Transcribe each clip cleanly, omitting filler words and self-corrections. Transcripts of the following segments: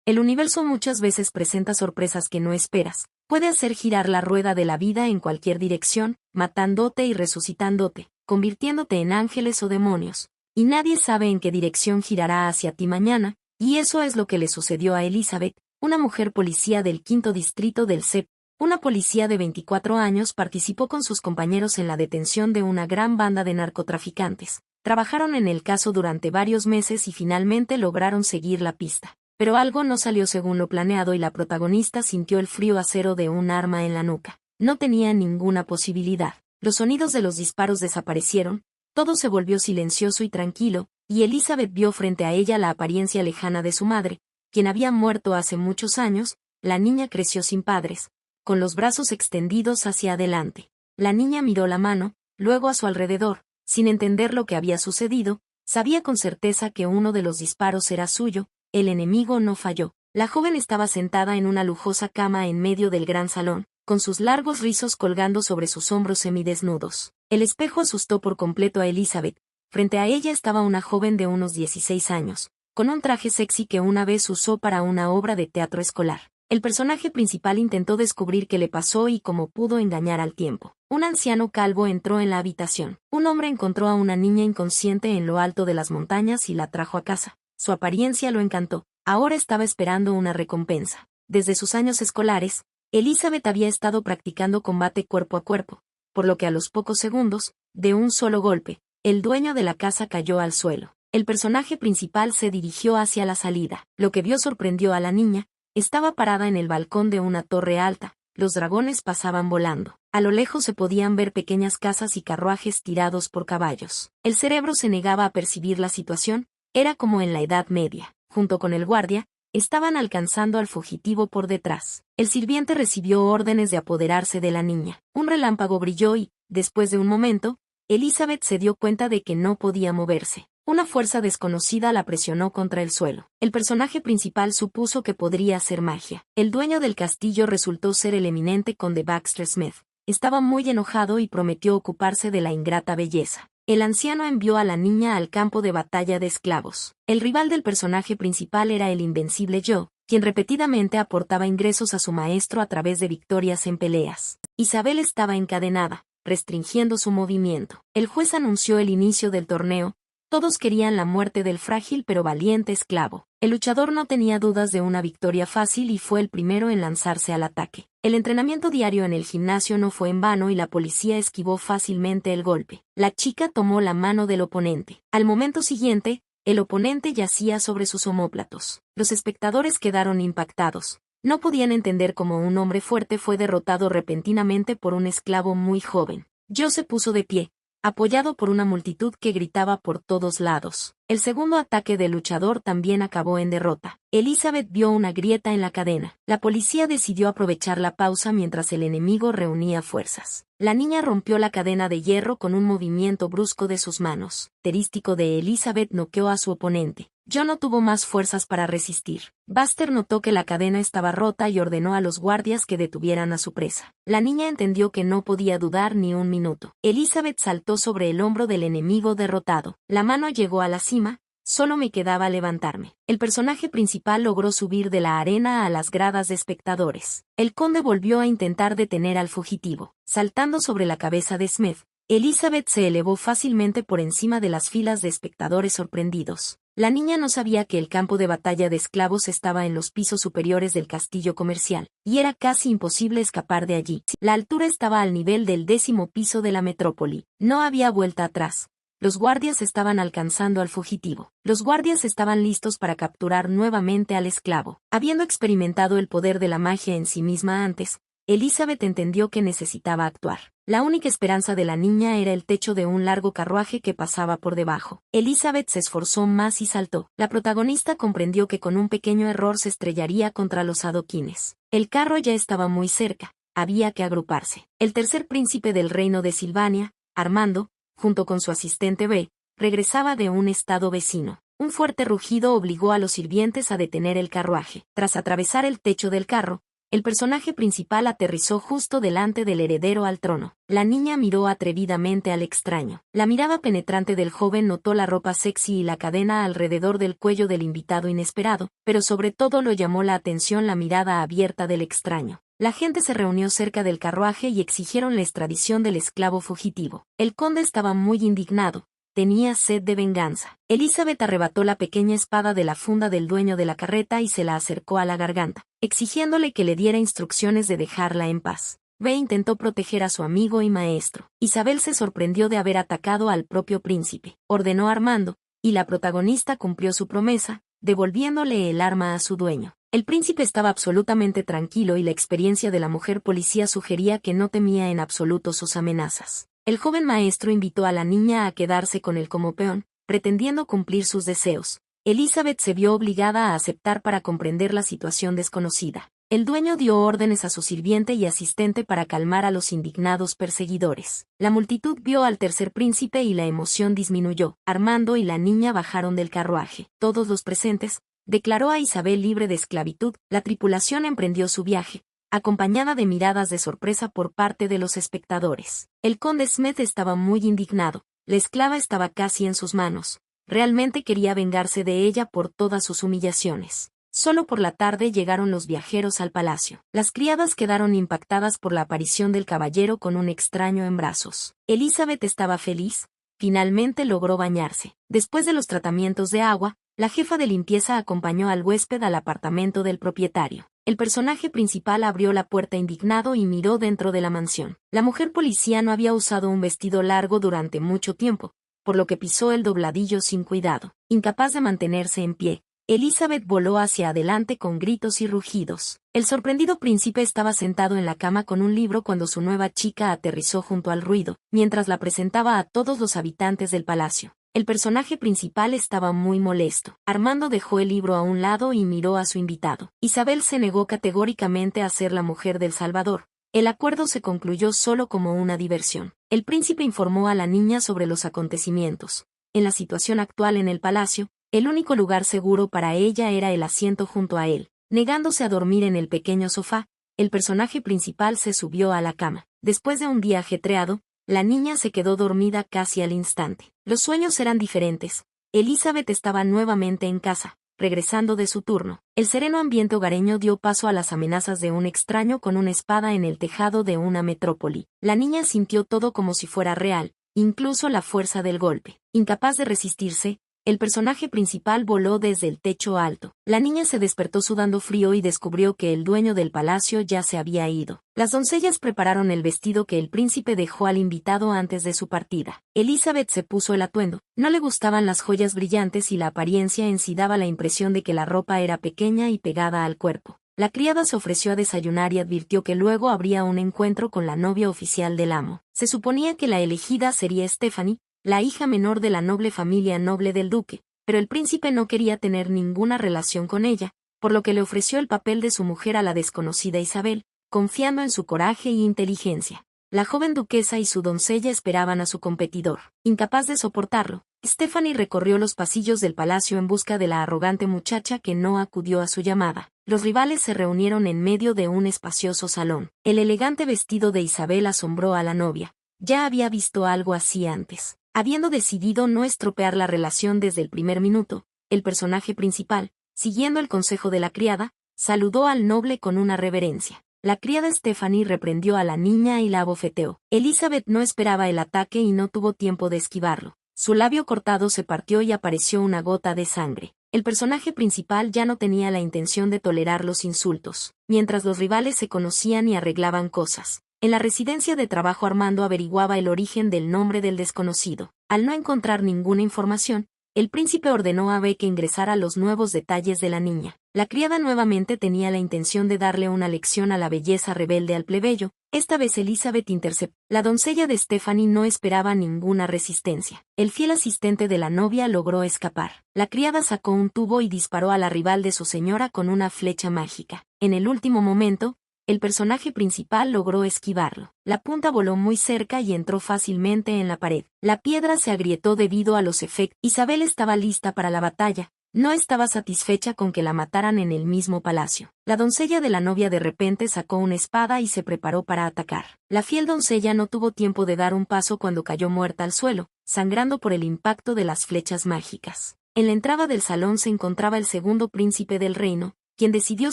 El universo muchas veces presenta sorpresas que no esperas. Puede hacer girar la rueda de la vida en cualquier dirección, matándote y resucitándote, convirtiéndote en ángeles o demonios. Y nadie sabe en qué dirección girará hacia ti mañana, y eso es lo que le sucedió a Elizabeth, una mujer policía del quinto distrito del CEP. Una policía de 24 años participó con sus compañeros en la detención de una gran banda de narcotraficantes. Trabajaron en el caso durante varios meses y finalmente lograron seguir la pista. Pero algo no salió según lo planeado y la protagonista sintió el frío acero de un arma en la nuca. No tenía ninguna posibilidad. Los sonidos de los disparos desaparecieron, todo se volvió silencioso y tranquilo, y Elizabeth vio frente a ella la apariencia lejana de su madre, quien había muerto hace muchos años. La niña creció sin padres, con los brazos extendidos hacia adelante. La niña miró la mano, luego a su alrededor, sin entender lo que había sucedido. Sabía con certeza que uno de los disparos era suyo. El enemigo no falló. La joven estaba sentada en una lujosa cama en medio del gran salón, con sus largos rizos colgando sobre sus hombros semidesnudos. El espejo asustó por completo a Elizabeth. Frente a ella estaba una joven de unos 16 años, con un traje sexy que una vez usó para una obra de teatro escolar. El personaje principal intentó descubrir qué le pasó y cómo pudo engañar al tiempo. Un anciano calvo entró en la habitación. Un hombre encontró a una niña inconsciente en lo alto de las montañas y la trajo a casa. Su apariencia lo encantó. Ahora estaba esperando una recompensa. Desde sus años escolares, Elizabeth había estado practicando combate cuerpo a cuerpo, por lo que a los pocos segundos, de un solo golpe, el dueño de la casa cayó al suelo. El personaje principal se dirigió hacia la salida. Lo que vio sorprendió a la niña. Estaba parada en el balcón de una torre alta. Los dragones pasaban volando. A lo lejos se podían ver pequeñas casas y carruajes tirados por caballos. El cerebro se negaba a percibir la situación. Era como en la Edad Media. Junto con el guardia, estaban alcanzando al fugitivo por detrás. El sirviente recibió órdenes de apoderarse de la niña. Un relámpago brilló y, después de un momento, Elizabeth se dio cuenta de que no podía moverse. Una fuerza desconocida la presionó contra el suelo. El personaje principal supuso que podría ser magia. El dueño del castillo resultó ser el eminente conde Baxter Smith. Estaba muy enojado y prometió ocuparse de la ingrata belleza. El anciano envió a la niña al campo de batalla de esclavos. El rival del personaje principal era el invencible Joe, quien repetidamente aportaba ingresos a su maestro a través de victorias en peleas. Isabel estaba encadenada, restringiendo su movimiento. El juez anunció el inicio del torneo. Todos querían la muerte del frágil pero valiente esclavo. El luchador no tenía dudas de una victoria fácil y fue el primero en lanzarse al ataque. El entrenamiento diario en el gimnasio no fue en vano y la policía esquivó fácilmente el golpe. La chica tomó la mano del oponente. Al momento siguiente, el oponente yacía sobre sus omóplatos. Los espectadores quedaron impactados. No podían entender cómo un hombre fuerte fue derrotado repentinamente por un esclavo muy joven. Joe se puso de pie, apoyado por una multitud que gritaba por todos lados. El segundo ataque del luchador también acabó en derrota. Elizabeth vio una grieta en la cadena. La policía decidió aprovechar la pausa mientras el enemigo reunía fuerzas. La niña rompió la cadena de hierro con un movimiento brusco de sus manos. Característico de Elizabeth, noqueó a su oponente. Joe no tuvo más fuerzas para resistir. Baxter notó que la cadena estaba rota y ordenó a los guardias que detuvieran a su presa. La niña entendió que no podía dudar ni un minuto. Elizabeth saltó sobre el hombro del enemigo derrotado. La mano llegó a la cima. Solo me quedaba levantarme. El personaje principal logró subir de la arena a las gradas de espectadores. El conde volvió a intentar detener al fugitivo. Saltando sobre la cabeza de Smith, Elizabeth se elevó fácilmente por encima de las filas de espectadores sorprendidos. La niña no sabía que el campo de batalla de esclavos estaba en los pisos superiores del castillo comercial, y era casi imposible escapar de allí. La altura estaba al nivel del 10º piso de la metrópoli. No había vuelta atrás. Los guardias estaban alcanzando al fugitivo. Los guardias estaban listos para capturar nuevamente al esclavo. Habiendo experimentado el poder de la magia en sí misma antes, Elizabeth entendió que necesitaba actuar. La única esperanza de la niña era el techo de un largo carruaje que pasaba por debajo. Elizabeth se esforzó más y saltó. La protagonista comprendió que con un pequeño error se estrellaría contra los adoquines. El carro ya estaba muy cerca. Había que agruparse. El tercer príncipe del reino de Silvania, Armando, junto con su asistente B, regresaba de un estado vecino. Un fuerte rugido obligó a los sirvientes a detener el carruaje. Tras atravesar el techo del carro, El personaje principal aterrizó justo delante del heredero al trono. La niña miró atrevidamente al extraño. La mirada penetrante del joven notó la ropa sexy y la cadena alrededor del cuello del invitado inesperado, pero sobre todo lo llamó la atención la mirada abierta del extraño. La gente se reunió cerca del carruaje y exigieron la extradición del esclavo fugitivo. El conde estaba muy indignado. Tenía sed de venganza. Elizabeth arrebató la pequeña espada de la funda del dueño de la carreta y se la acercó a la garganta, exigiéndole que le diera instrucciones de dejarla en paz. B intentó proteger a su amigo y maestro. Isabel se sorprendió de haber atacado al propio príncipe. Ordenó Armando, y la protagonista cumplió su promesa, devolviéndole el arma a su dueño. El príncipe estaba absolutamente tranquilo y la experiencia de la mujer policía sugería que no temía en absoluto sus amenazas. El joven maestro invitó a la niña a quedarse con él como peón, pretendiendo cumplir sus deseos. Elizabeth se vio obligada a aceptar para comprender la situación desconocida. El dueño dio órdenes a su sirviente y asistente para calmar a los indignados perseguidores. La multitud vio al tercer príncipe y la emoción disminuyó. Armando y la niña bajaron del carruaje. Todos los presentes, declaró a Isabel libre de esclavitud. La tripulación emprendió su viaje, acompañada de miradas de sorpresa por parte de los espectadores. El conde Smith estaba muy indignado. La esclava estaba casi en sus manos. Realmente quería vengarse de ella por todas sus humillaciones. Solo por la tarde llegaron los viajeros al palacio. Las criadas quedaron impactadas por la aparición del caballero con un extraño en brazos. Elizabeth estaba feliz. Finalmente logró bañarse. Después de los tratamientos de agua, la jefa de limpieza acompañó al huésped al apartamento del propietario. El personaje principal abrió la puerta indignado y miró dentro de la mansión. La mujer policía no había usado un vestido largo durante mucho tiempo, por lo que pisó el dobladillo sin cuidado. Incapaz de mantenerse en pie, Elizabeth voló hacia adelante con gritos y rugidos. El sorprendido príncipe estaba sentado en la cama con un libro cuando su nueva chica aterrizó junto al ruido, mientras la presentaba a todos los habitantes del palacio. El personaje principal estaba muy molesto. Armando dejó el libro a un lado y miró a su invitado. Isabel se negó categóricamente a ser la mujer del Salvador. El acuerdo se concluyó solo como una diversión. El príncipe informó a la niña sobre los acontecimientos. En la situación actual en el palacio, el único lugar seguro para ella era el asiento junto a él. Negándose a dormir en el pequeño sofá, el personaje principal se subió a la cama. Después de un día ajetreado, la niña se quedó dormida casi al instante. Los sueños eran diferentes. Elizabeth estaba nuevamente en casa, regresando de su turno. El sereno ambiente hogareño dio paso a las amenazas de un extraño con una espada en el tejado de una metrópoli. La niña sintió todo como si fuera real, incluso la fuerza del golpe. Incapaz de resistirse, el personaje principal voló desde el techo alto. La niña se despertó sudando frío y descubrió que el dueño del palacio ya se había ido. Las doncellas prepararon el vestido que el príncipe dejó al invitado antes de su partida. Elizabeth se puso el atuendo. No le gustaban las joyas brillantes y la apariencia en sí daba la impresión de que la ropa era pequeña y pegada al cuerpo. La criada se ofreció a desayunar y advirtió que luego habría un encuentro con la novia oficial del amo. Se suponía que la elegida sería Stephanie, la hija menor de la noble familia noble del duque, pero el príncipe no quería tener ninguna relación con ella, por lo que le ofreció el papel de su mujer a la desconocida Isabel, confiando en su coraje y inteligencia. La joven duquesa y su doncella esperaban a su competidor. Incapaz de soportarlo, Stephanie recorrió los pasillos del palacio en busca de la arrogante muchacha que no acudió a su llamada. Los rivales se reunieron en medio de un espacioso salón. El elegante vestido de Isabel asombró a la novia. Ya había visto algo así antes. Habiendo decidido no estropear la relación desde el primer minuto, el personaje principal, siguiendo el consejo de la criada, saludó al noble con una reverencia. La criada Stephanie reprendió a la niña y la abofeteó. Elizabeth no esperaba el ataque y no tuvo tiempo de esquivarlo. Su labio cortado se partió y apareció una gota de sangre. El personaje principal ya no tenía la intención de tolerar los insultos, mientras los rivales se conocían y arreglaban cosas. En la residencia de trabajo Armando averiguaba el origen del nombre del desconocido. Al no encontrar ninguna información, el príncipe ordenó a B que ingresara los nuevos detalles de la niña. La criada nuevamente tenía la intención de darle una lección a la belleza rebelde al plebeyo. Esta vez Elizabeth interceptó. La doncella de Stephanie no esperaba ninguna resistencia. El fiel asistente de la novia logró escapar. La criada sacó un tubo y disparó a la rival de su señora con una flecha mágica. En el último momento, el personaje principal logró esquivarlo. La punta voló muy cerca y entró fácilmente en la pared. La piedra se agrietó debido a los efectos. Isabel estaba lista para la batalla, No estaba satisfecha con que la mataran en el mismo palacio. La doncella de la novia de repente sacó una espada y se preparó para atacar. La fiel doncella no tuvo tiempo de dar un paso cuando cayó muerta al suelo, sangrando por el impacto de las flechas mágicas. En la entrada del salón se encontraba el segundo príncipe del reino, quien decidió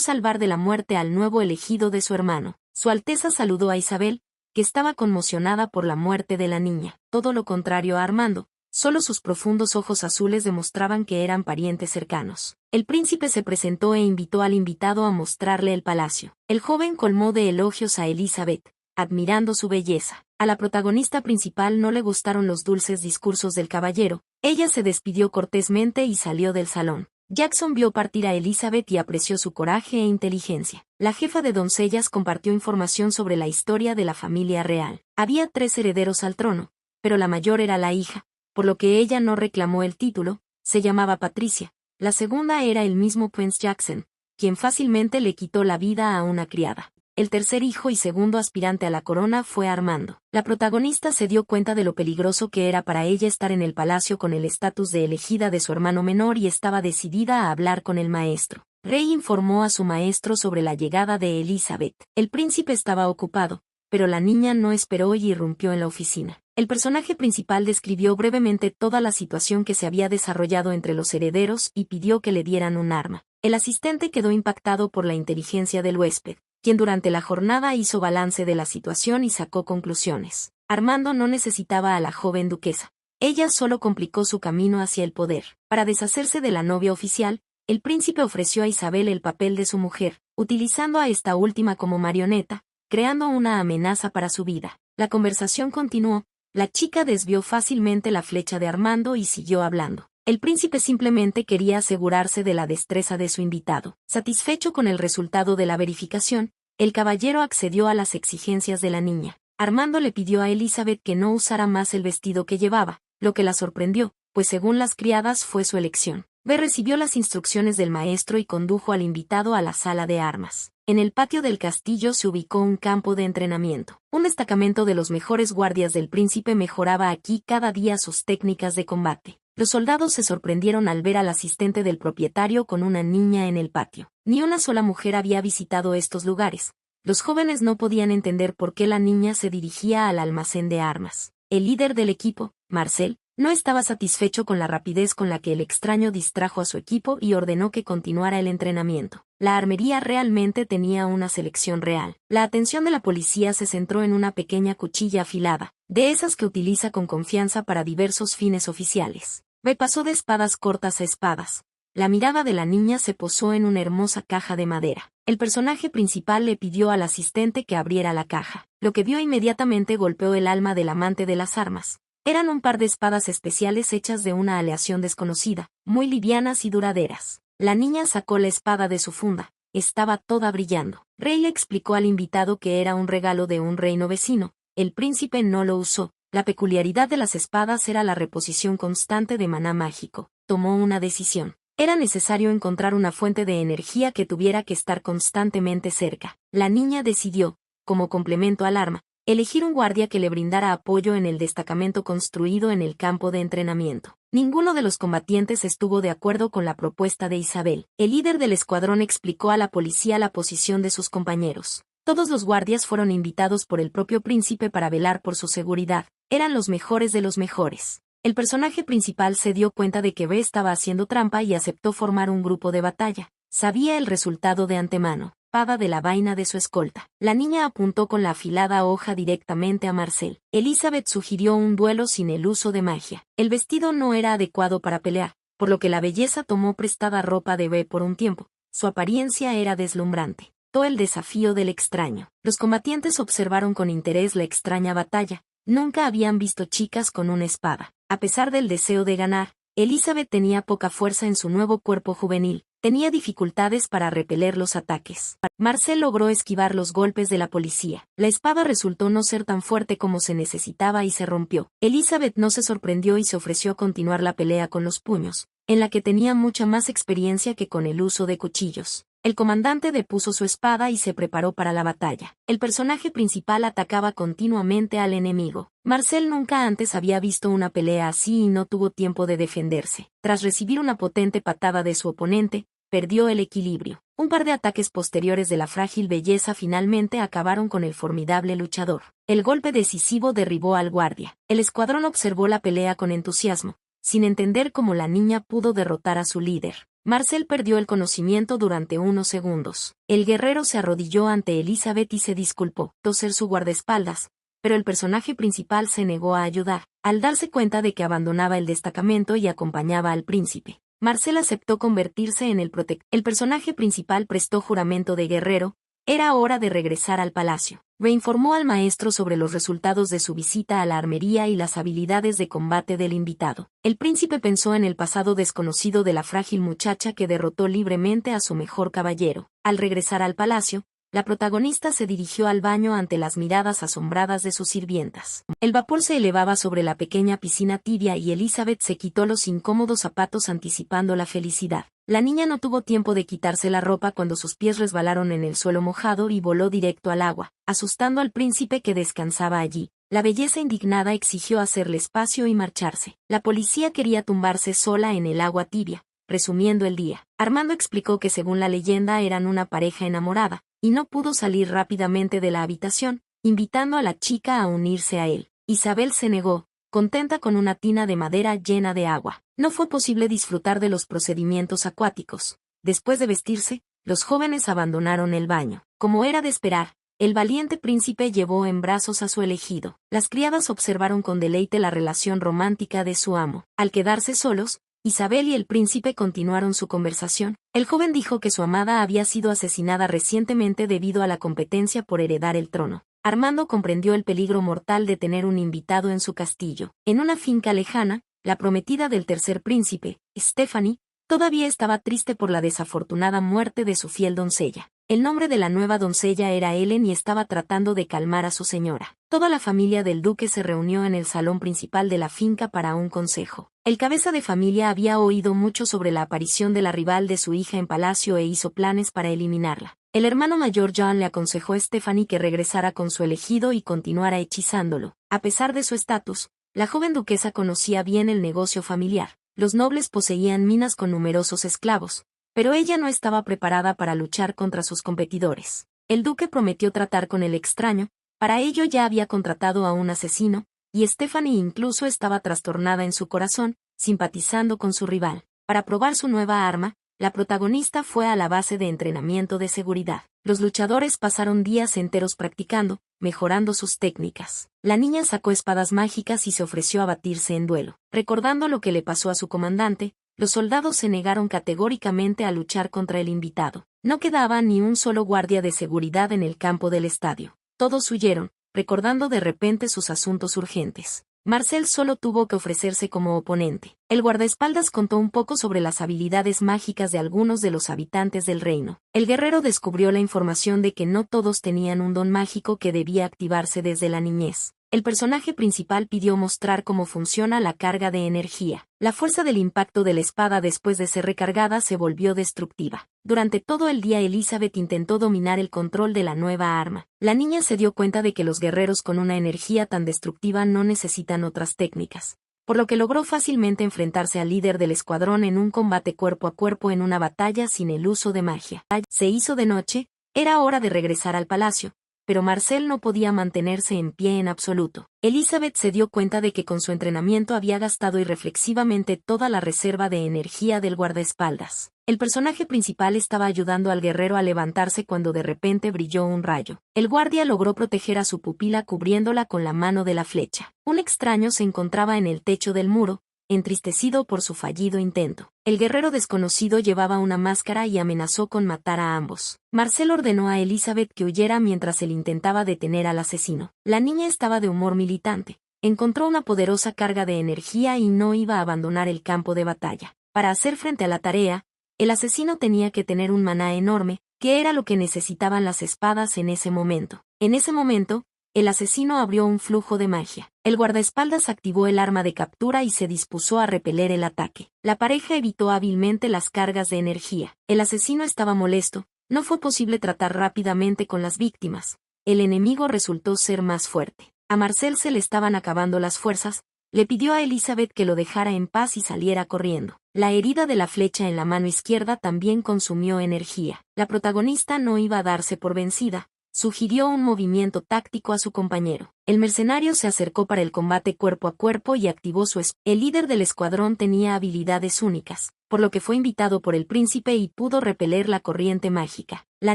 salvar de la muerte al nuevo elegido de su hermano. Su Alteza saludó a Isabel, que estaba conmocionada por la muerte de la niña. Todo lo contrario a Armando. Solo sus profundos ojos azules demostraban que eran parientes cercanos. El príncipe se presentó e invitó al invitado a mostrarle el palacio. El joven colmó de elogios a Elizabeth, admirando su belleza. A la protagonista principal no le gustaron los dulces discursos del caballero. Ella se despidió cortésmente y salió del salón. Jackson vio partir a Elizabeth y apreció su coraje e inteligencia. La jefa de doncellas compartió información sobre la historia de la familia real. Había 3 herederos al trono, pero la mayor era la hija, por lo que ella no reclamó el título. Se llamaba Patricia. La segunda era el mismo Prince Jackson, quien fácilmente le quitó la vida a una criada. El tercer hijo y segundo aspirante a la corona fue Armando. La protagonista se dio cuenta de lo peligroso que era para ella estar en el palacio con el estatus de elegida de su hermano menor y estaba decidida a hablar con el maestro. Rey informó a su maestro sobre la llegada de Elizabeth. El príncipe estaba ocupado, pero la niña no esperó y irrumpió en la oficina. El personaje principal describió brevemente toda la situación que se había desarrollado entre los herederos y pidió que le dieran un arma. El asistente quedó impactado por la inteligencia del huésped, quien durante la jornada hizo balance de la situación y sacó conclusiones. Armando no necesitaba a la joven duquesa. Ella solo complicó su camino hacia el poder. Para deshacerse de la novia oficial, el príncipe ofreció a Isabel el papel de su mujer, utilizando a esta última como marioneta, creando una amenaza para su vida. La conversación continuó. La chica desvió fácilmente la flecha de Armando y siguió hablando. El príncipe simplemente quería asegurarse de la destreza de su invitado. Satisfecho con el resultado de la verificación, el caballero accedió a las exigencias de la niña. Armando le pidió a Elizabeth que no usara más el vestido que llevaba, lo que la sorprendió, pues según las criadas fue su elección. B recibió las instrucciones del maestro y condujo al invitado a la sala de armas. En el patio del castillo se ubicó un campo de entrenamiento. Un destacamento de los mejores guardias del príncipe mejoraba aquí cada día sus técnicas de combate. Los soldados se sorprendieron al ver al asistente del propietario con una niña en el patio. Ni una sola mujer había visitado estos lugares. Los jóvenes no podían entender por qué la niña se dirigía al almacén de armas. El líder del equipo, Marcel, no estaba satisfecho con la rapidez con la que el extraño distrajo a su equipo y ordenó que continuara el entrenamiento. La armería realmente tenía una selección real. La atención de la policía se centró en una pequeña cuchilla afilada, de esas que utiliza con confianza para diversos fines oficiales. B pasó de espadas cortas a espadas. La mirada de la niña se posó en una hermosa caja de madera. El personaje principal le pidió al asistente que abriera la caja. Lo que vio inmediatamente golpeó el alma del amante de las armas. Eran un par de espadas especiales hechas de una aleación desconocida, muy livianas y duraderas. La niña sacó la espada de su funda. Estaba toda brillando. Rey le explicó al invitado que era un regalo de un reino vecino. El príncipe no lo usó. La peculiaridad de las espadas era la reposición constante de maná mágico. Tomó una decisión. Era necesario encontrar una fuente de energía que tuviera que estar constantemente cerca. La niña decidió, como complemento al arma, elegir un guardia que le brindara apoyo en el destacamento construido en el campo de entrenamiento. Ninguno de los combatientes estuvo de acuerdo con la propuesta de Isabel. El líder del escuadrón explicó a la policía la posición de sus compañeros. Todos los guardias fueron invitados por el propio príncipe para velar por su seguridad. Eran los mejores de los mejores. El personaje principal se dio cuenta de que B estaba haciendo trampa y aceptó formar un grupo de batalla. Sabía el resultado de antemano. Espada de la vaina de su escolta. La niña apuntó con la afilada hoja directamente a Marcel. Elizabeth sugirió un duelo sin el uso de magia. El vestido no era adecuado para pelear, por lo que la belleza tomó prestada ropa de B por un tiempo. Su apariencia era deslumbrante. Todo el desafío del extraño. Los combatientes observaron con interés la extraña batalla. Nunca habían visto chicas con una espada. A pesar del deseo de ganar, Elizabeth tenía poca fuerza en su nuevo cuerpo juvenil. Tenía dificultades para repeler los ataques. Marcel logró esquivar los golpes de la policía. La espada resultó no ser tan fuerte como se necesitaba y se rompió. Elizabeth no se sorprendió y se ofreció a continuar la pelea con los puños, en la que tenía mucha más experiencia que con el uso de cuchillos. El comandante depuso su espada y se preparó para la batalla. El personaje principal atacaba continuamente al enemigo. Marcel nunca antes había visto una pelea así y no tuvo tiempo de defenderse. Tras recibir una potente patada de su oponente, perdió el equilibrio. Un par de ataques posteriores de la frágil belleza finalmente acabaron con el formidable luchador. El golpe decisivo derribó al guardia. El escuadrón observó la pelea con entusiasmo, sin entender cómo la niña pudo derrotar a su líder. Marcel perdió el conocimiento durante unos segundos. El guerrero se arrodilló ante Elizabeth y se disculpó, por ser su guardaespaldas, pero el personaje principal se negó a ayudar, al darse cuenta de que abandonaba el destacamento y acompañaba al príncipe. Marcel aceptó convertirse en el protector. El personaje principal prestó juramento de guerrero. Era hora de regresar al palacio. Reinformó al maestro sobre los resultados de su visita a la armería y las habilidades de combate del invitado. El príncipe pensó en el pasado desconocido de la frágil muchacha que derrotó libremente a su mejor caballero. Al regresar al palacio, la protagonista se dirigió al baño ante las miradas asombradas de sus sirvientas. El vapor se elevaba sobre la pequeña piscina tibia y Elizabeth se quitó los incómodos zapatos anticipando la felicidad. La niña no tuvo tiempo de quitarse la ropa cuando sus pies resbalaron en el suelo mojado y voló directo al agua, asustando al príncipe que descansaba allí. La belleza indignada exigió hacerle espacio y marcharse. La policía quería tumbarse sola en el agua tibia, resumiendo el día. Armando explicó que según la leyenda eran una pareja enamorada, y no pudo salir rápidamente de la habitación, invitando a la chica a unirse a él. Isabel se negó, contenta con una tina de madera llena de agua. No fue posible disfrutar de los procedimientos acuáticos. Después de vestirse, los jóvenes abandonaron el baño. Como era de esperar, el valiente príncipe llevó en brazos a su elegido. Las criadas observaron con deleite la relación romántica de su amo. Al quedarse solos, Isabel y el príncipe continuaron su conversación. El joven dijo que su amada había sido asesinada recientemente debido a la competencia por heredar el trono. Armando comprendió el peligro mortal de tener un invitado en su castillo. En una finca lejana, la prometida del tercer príncipe, Stephanie, todavía estaba triste por la desafortunada muerte de su fiel doncella. El nombre de la nueva doncella era Helen y estaba tratando de calmar a su señora. Toda la familia del duque se reunió en el salón principal de la finca para un consejo. El cabeza de familia había oído mucho sobre la aparición de la rival de su hija en palacio e hizo planes para eliminarla. El hermano mayor John le aconsejó a Stephanie que regresara con su elegido y continuara hechizándolo. A pesar de su estatus, la joven duquesa conocía bien el negocio familiar. Los nobles poseían minas con numerosos esclavos, pero ella no estaba preparada para luchar contra sus competidores. El duque prometió tratar con el extraño, para ello ya había contratado a un asesino, y Stephanie incluso estaba trastornada en su corazón, simpatizando con su rival. Para probar su nueva arma, la protagonista fue a la base de entrenamiento de seguridad. Los luchadores pasaron días enteros practicando, mejorando sus técnicas. La niña sacó espadas mágicas y se ofreció a batirse en duelo. Recordando lo que le pasó a su comandante, los soldados se negaron categóricamente a luchar contra el invitado. No quedaba ni un solo guardia de seguridad en el campo del estadio. Todos huyeron, recordando de repente sus asuntos urgentes. Marcel solo tuvo que ofrecerse como oponente. El guardaespaldas contó un poco sobre las habilidades mágicas de algunos de los habitantes del reino. El guerrero descubrió la información de que no todos tenían un don mágico que debía activarse desde la niñez. El personaje principal pidió mostrar cómo funciona la carga de energía. La fuerza del impacto de la espada después de ser recargada se volvió destructiva. Durante todo el día Elizabeth intentó dominar el control de la nueva arma. La niña se dio cuenta de que los guerreros con una energía tan destructiva no necesitan otras técnicas, por lo que logró fácilmente enfrentarse al líder del escuadrón en un combate cuerpo a cuerpo en una batalla sin el uso de magia. Se hizo de noche, era hora de regresar al palacio, pero Marcel no podía mantenerse en pie en absoluto. Elizabeth se dio cuenta de que con su entrenamiento había gastado irreflexivamente toda la reserva de energía del guardaespaldas. El personaje principal estaba ayudando al guerrero a levantarse cuando de repente brilló un rayo. El guardia logró proteger a su pupila cubriéndola con la mano de la flecha. Un extraño se encontraba en el techo del muro, entristecido por su fallido intento. El guerrero desconocido llevaba una máscara y amenazó con matar a ambos. Marcel ordenó a Elizabeth que huyera mientras él intentaba detener al asesino. La niña estaba de humor militante. Encontró una poderosa carga de energía y no iba a abandonar el campo de batalla. Para hacer frente a la tarea, el asesino tenía que tener un maná enorme, que era lo que necesitaban las espadas en ese momento. En ese momento, el asesino abrió un flujo de magia. El guardaespaldas activó el arma de captura y se dispuso a repeler el ataque. La pareja evitó hábilmente las cargas de energía. El asesino estaba molesto, no fue posible tratar rápidamente con las víctimas. El enemigo resultó ser más fuerte. A Marcel se le estaban acabando las fuerzas, le pidió a Elizabeth que lo dejara en paz y saliera corriendo. La herida de la flecha en la mano izquierda también consumió energía. La protagonista no iba a darse por vencida. Sugirió un movimiento táctico a su compañero. El mercenario se acercó para el combate cuerpo a cuerpo y activó su espada. El líder del escuadrón tenía habilidades únicas, por lo que fue invitado por el príncipe y pudo repeler la corriente mágica. La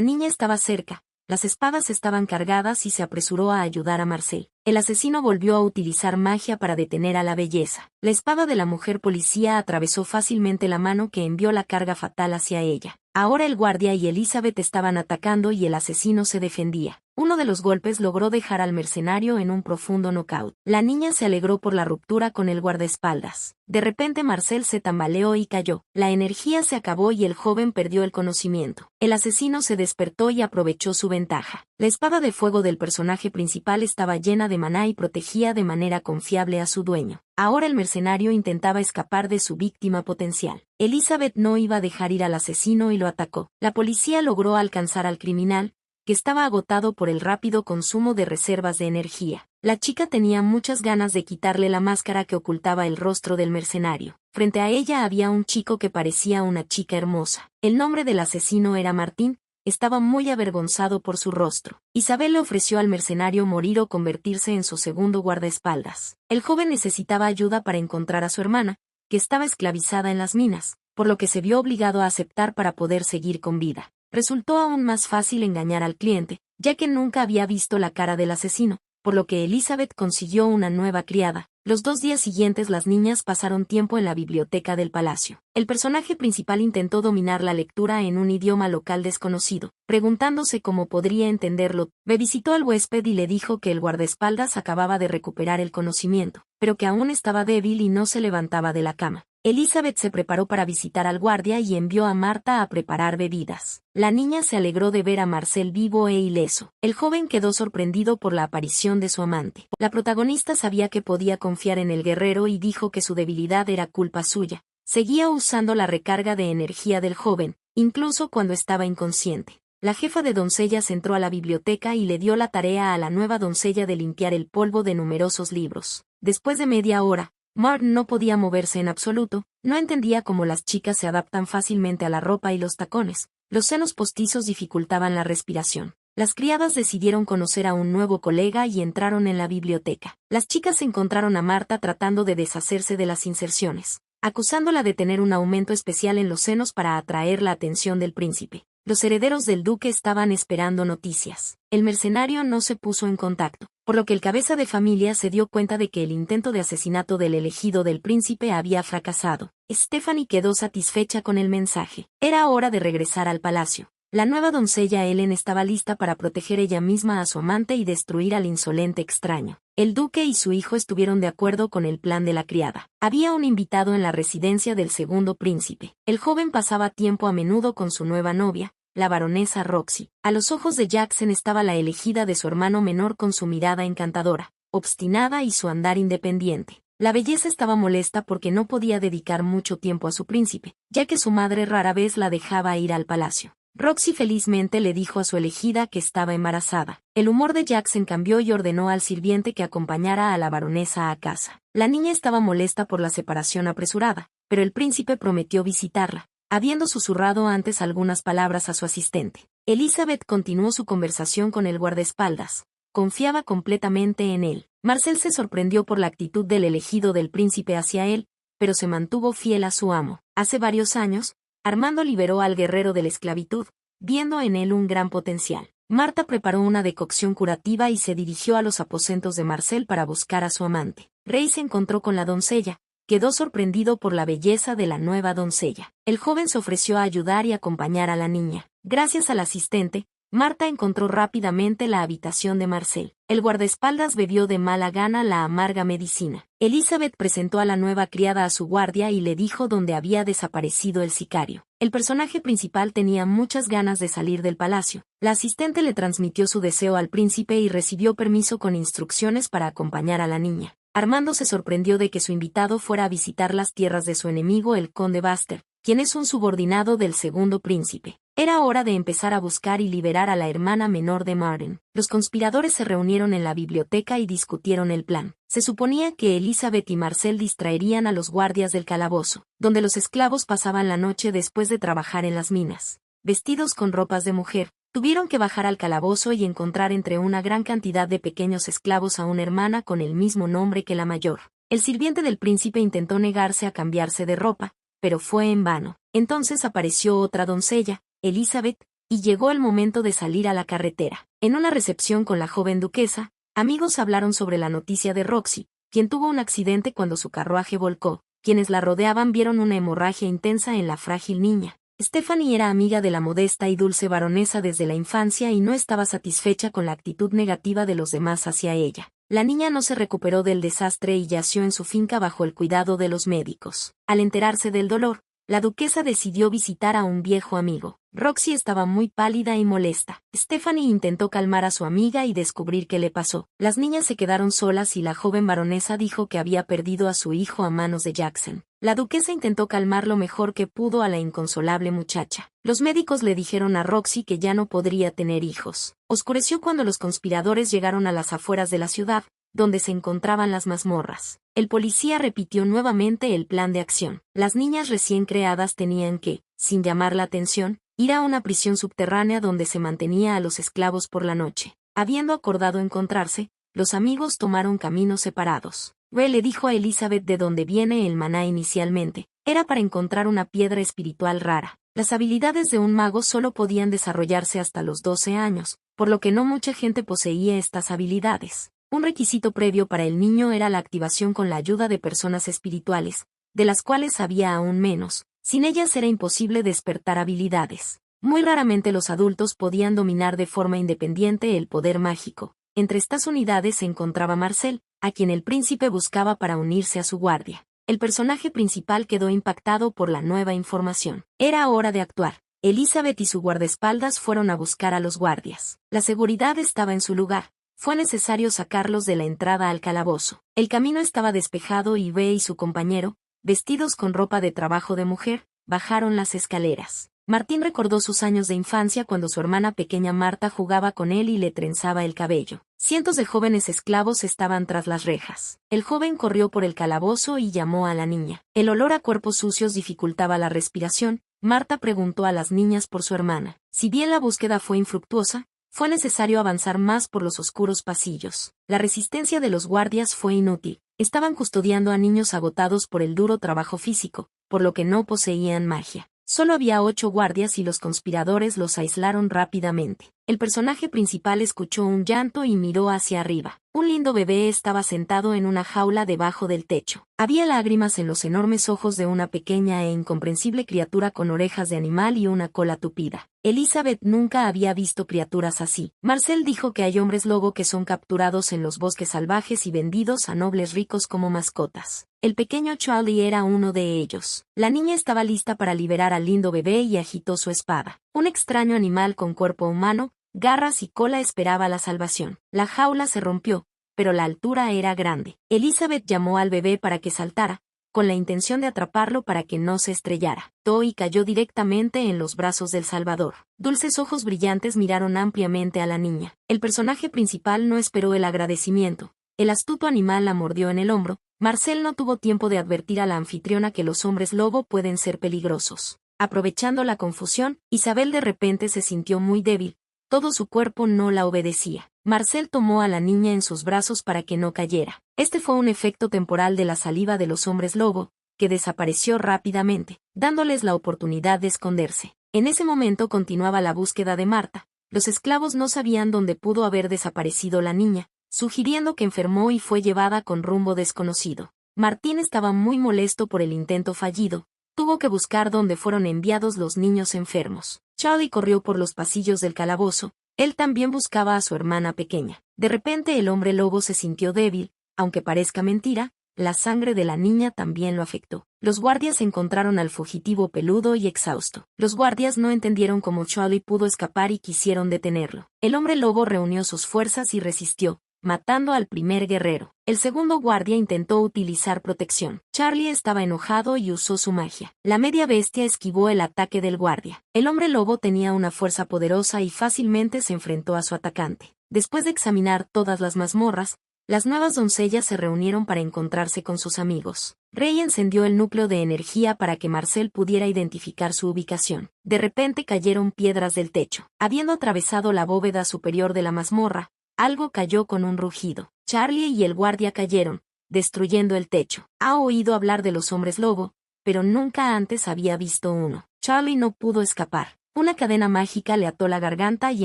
niña estaba cerca. Las espadas estaban cargadas y se apresuró a ayudar a Marcel. El asesino volvió a utilizar magia para detener a la belleza. La espada de la mujer policía atravesó fácilmente la mano que envió la carga fatal hacia ella. Ahora el guardia y Elizabeth estaban atacando y el asesino se defendía. Uno de los golpes logró dejar al mercenario en un profundo knockout. La niña se alegró por la ruptura con el guardaespaldas. De repente Marcel se tambaleó y cayó. La energía se acabó y el joven perdió el conocimiento. El asesino se despertó y aprovechó su ventaja. La espada de fuego del personaje principal estaba llena de maná y protegía de manera confiable a su dueño. Ahora el mercenario intentaba escapar de su víctima potencial. Elizabeth no iba a dejar ir al asesino y lo atacó. La policía logró alcanzar al criminal, que estaba agotado por el rápido consumo de reservas de energía. La chica tenía muchas ganas de quitarle la máscara que ocultaba el rostro del mercenario. Frente a ella había un chico que parecía una chica hermosa. El nombre del asesino era Martín. Estaba muy avergonzado por su rostro. Isabel le ofreció al mercenario morir o convertirse en su segundo guardaespaldas. El joven necesitaba ayuda para encontrar a su hermana, que estaba esclavizada en las minas, por lo que se vio obligado a aceptar para poder seguir con vida. Resultó aún más fácil engañar al cliente, ya que nunca había visto la cara del asesino, por lo que Elizabeth consiguió una nueva criada. Los 2 días siguientes las niñas pasaron tiempo en la biblioteca del palacio. El personaje principal intentó dominar la lectura en un idioma local desconocido, preguntándose cómo podría entenderlo. Visitó al huésped y le dijo que el guardaespaldas acababa de recuperar el conocimiento, pero que aún estaba débil y no se levantaba de la cama. Elizabeth se preparó para visitar al guardia y envió a Marta a preparar bebidas. La niña se alegró de ver a Marcel vivo e ileso. El joven quedó sorprendido por la aparición de su amante. La protagonista sabía que podía confiar en el guerrero y dijo que su debilidad era culpa suya. Seguía usando la recarga de energía del joven, incluso cuando estaba inconsciente. La jefa de doncellas entró a la biblioteca y le dio la tarea a la nueva doncella de limpiar el polvo de numerosos libros. Después de media hora, Martin no podía moverse en absoluto, no entendía cómo las chicas se adaptan fácilmente a la ropa y los tacones. Los senos postizos dificultaban la respiración. Las criadas decidieron conocer a un nuevo colega y entraron en la biblioteca. Las chicas encontraron a Marta tratando de deshacerse de las inserciones, acusándola de tener un aumento especial en los senos para atraer la atención del príncipe. Los herederos del duque estaban esperando noticias. El mercenario no se puso en contacto, por lo que el cabeza de familia se dio cuenta de que el intento de asesinato del elegido del príncipe había fracasado. Stephanie quedó satisfecha con el mensaje. Era hora de regresar al palacio. La nueva doncella Ellen estaba lista para proteger ella misma a su amante y destruir al insolente extraño. El duque y su hijo estuvieron de acuerdo con el plan de la criada. Había un invitado en la residencia del segundo príncipe. El joven pasaba tiempo a menudo con su nueva novia, la baronesa Roxy. A los ojos de Jackson estaba la elegida de su hermano menor con su mirada encantadora, obstinada y su andar independiente. La belleza estaba molesta porque no podía dedicar mucho tiempo a su príncipe, ya que su madre rara vez la dejaba ir al palacio. Roxy felizmente le dijo a su elegida que estaba embarazada. El humor de Jackson cambió y ordenó al sirviente que acompañara a la baronesa a casa. La niña estaba molesta por la separación apresurada, pero el príncipe prometió visitarla, habiendo susurrado antes algunas palabras a su asistente. Elizabeth continuó su conversación con el guardaespaldas. Confiaba completamente en él. Marcel se sorprendió por la actitud del elegido del príncipe hacia él, pero se mantuvo fiel a su amo. Hace varios años, Armando liberó al guerrero de la esclavitud, viendo en él un gran potencial. Marta preparó una decocción curativa y se dirigió a los aposentos de Marcel para buscar a su amante. Rey se encontró con la doncella. Quedó sorprendido por la belleza de la nueva doncella. El joven se ofreció a ayudar y acompañar a la niña. Gracias al asistente, Marta encontró rápidamente la habitación de Marcel. El guardaespaldas bebió de mala gana la amarga medicina. Elizabeth presentó a la nueva criada a su guardia y le dijo dónde había desaparecido el sicario. El personaje principal tenía muchas ganas de salir del palacio. La asistente le transmitió su deseo al príncipe y recibió permiso con instrucciones para acompañar a la niña. Armando se sorprendió de que su invitado fuera a visitar las tierras de su enemigo el conde Buster, quien es un subordinado del segundo príncipe. Era hora de empezar a buscar y liberar a la hermana menor de Martin. Los conspiradores se reunieron en la biblioteca y discutieron el plan. Se suponía que Elizabeth y Marcel distraerían a los guardias del calabozo, donde los esclavos pasaban la noche después de trabajar en las minas. Vestidos con ropas de mujer, tuvieron que bajar al calabozo y encontrar entre una gran cantidad de pequeños esclavos a una hermana con el mismo nombre que la mayor. El sirviente del príncipe intentó negarse a cambiarse de ropa, pero fue en vano. Entonces apareció otra doncella, Elizabeth, y llegó el momento de salir a la carretera. En una recepción con la joven duquesa, amigos hablaron sobre la noticia de Roxy, quien tuvo un accidente cuando su carruaje volcó. Quienes la rodeaban vieron una hemorragia intensa en la frágil niña. Stephanie era amiga de la modesta y dulce baronesa desde la infancia y no estaba satisfecha con la actitud negativa de los demás hacia ella. La niña no se recuperó del desastre y yació en su finca bajo el cuidado de los médicos. Al enterarse del dolor, la duquesa decidió visitar a un viejo amigo. Roxy estaba muy pálida y molesta. Stephanie intentó calmar a su amiga y descubrir qué le pasó. Las niñas se quedaron solas y la joven baronesa dijo que había perdido a su hijo a manos de Jackson. La duquesa intentó calmar lo mejor que pudo a la inconsolable muchacha. Los médicos le dijeron a Roxy que ya no podría tener hijos. Oscureció cuando los conspiradores llegaron a las afueras de la ciudad, donde se encontraban las mazmorras. El policía repitió nuevamente el plan de acción. Las niñas recién creadas tenían que, sin llamar la atención, ir a una prisión subterránea donde se mantenía a los esclavos por la noche. Habiendo acordado encontrarse, los amigos tomaron caminos separados. Ray le dijo a Elizabeth de dónde viene el maná inicialmente. Era para encontrar una piedra espiritual rara. Las habilidades de un mago solo podían desarrollarse hasta los 12 años, por lo que no mucha gente poseía estas habilidades. Un requisito previo para el niño era la activación con la ayuda de personas espirituales, de las cuales había aún menos. Sin ellas era imposible despertar habilidades. Muy raramente los adultos podían dominar de forma independiente el poder mágico. Entre estas unidades se encontraba Marcel, a quien el príncipe buscaba para unirse a su guardia. El personaje principal quedó impactado por la nueva información. Era hora de actuar. Elizabeth y su guardaespaldas fueron a buscar a los guardias. La seguridad estaba en su lugar. Fue necesario sacarlos de la entrada al calabozo. El camino estaba despejado y Ray y su compañero, vestidos con ropa de trabajo de mujer, bajaron las escaleras. Martín recordó sus años de infancia cuando su hermana pequeña Marta jugaba con él y le trenzaba el cabello. Cientos de jóvenes esclavos estaban tras las rejas. El joven corrió por el calabozo y llamó a la niña. El olor a cuerpos sucios dificultaba la respiración. Marta preguntó a las niñas por su hermana. Si bien la búsqueda fue infructuosa, fue necesario avanzar más por los oscuros pasillos. La resistencia de los guardias fue inútil. Estaban custodiando a niños agotados por el duro trabajo físico, por lo que no poseían magia. Solo había 8 guardias y los conspiradores los aislaron rápidamente. El personaje principal escuchó un llanto y miró hacia arriba. Un lindo bebé estaba sentado en una jaula debajo del techo. Había lágrimas en los enormes ojos de una pequeña e incomprensible criatura con orejas de animal y una cola tupida. Elizabeth nunca había visto criaturas así. Marcel dijo que hay hombres lobo que son capturados en los bosques salvajes y vendidos a nobles ricos como mascotas. El pequeño Charlie era uno de ellos. La niña estaba lista para liberar al lindo bebé y agitó su espada. Un extraño animal con cuerpo humano, garras y cola esperaba la salvación. La jaula se rompió, pero la altura era grande. Elizabeth llamó al bebé para que saltara, con la intención de atraparlo para que no se estrellara. Toy cayó directamente en los brazos del Salvador. Dulces ojos brillantes miraron ampliamente a la niña. El personaje principal no esperó el agradecimiento. El astuto animal la mordió en el hombro. Marcel no tuvo tiempo de advertir a la anfitriona que los hombres lobo pueden ser peligrosos. Aprovechando la confusión, Isabel de repente se sintió muy débil. Todo su cuerpo no la obedecía. Marcel tomó a la niña en sus brazos para que no cayera. Este fue un efecto temporal de la saliva de los hombres lobo, que desapareció rápidamente, dándoles la oportunidad de esconderse. En ese momento continuaba la búsqueda de Marta. Los esclavos no sabían dónde pudo haber desaparecido la niña, sugiriendo que enfermó y fue llevada con rumbo desconocido. Martín estaba muy molesto por el intento fallido. Tuvo que buscar dónde fueron enviados los niños enfermos. Charlie corrió por los pasillos del calabozo. Él también buscaba a su hermana pequeña. De repente el hombre lobo se sintió débil, aunque parezca mentira, la sangre de la niña también lo afectó. Los guardias encontraron al fugitivo peludo y exhausto. Los guardias no entendieron cómo Charlie pudo escapar y quisieron detenerlo. El hombre lobo reunió sus fuerzas y resistió, matando al primer guerrero. El segundo guardia intentó utilizar protección. Charlie estaba enojado y usó su magia. La media bestia esquivó el ataque del guardia. El hombre lobo tenía una fuerza poderosa y fácilmente se enfrentó a su atacante. Después de examinar todas las mazmorras, las nuevas doncellas se reunieron para encontrarse con sus amigos. Rey encendió el núcleo de energía para que Marcel pudiera identificar su ubicación. De repente cayeron piedras del techo. Habiendo atravesado la bóveda superior de la mazmorra, algo cayó con un rugido. Charlie y el guardia cayeron, destruyendo el techo. Ha oído hablar de los hombres lobo, pero nunca antes había visto uno. Charlie no pudo escapar. Una cadena mágica le ató la garganta y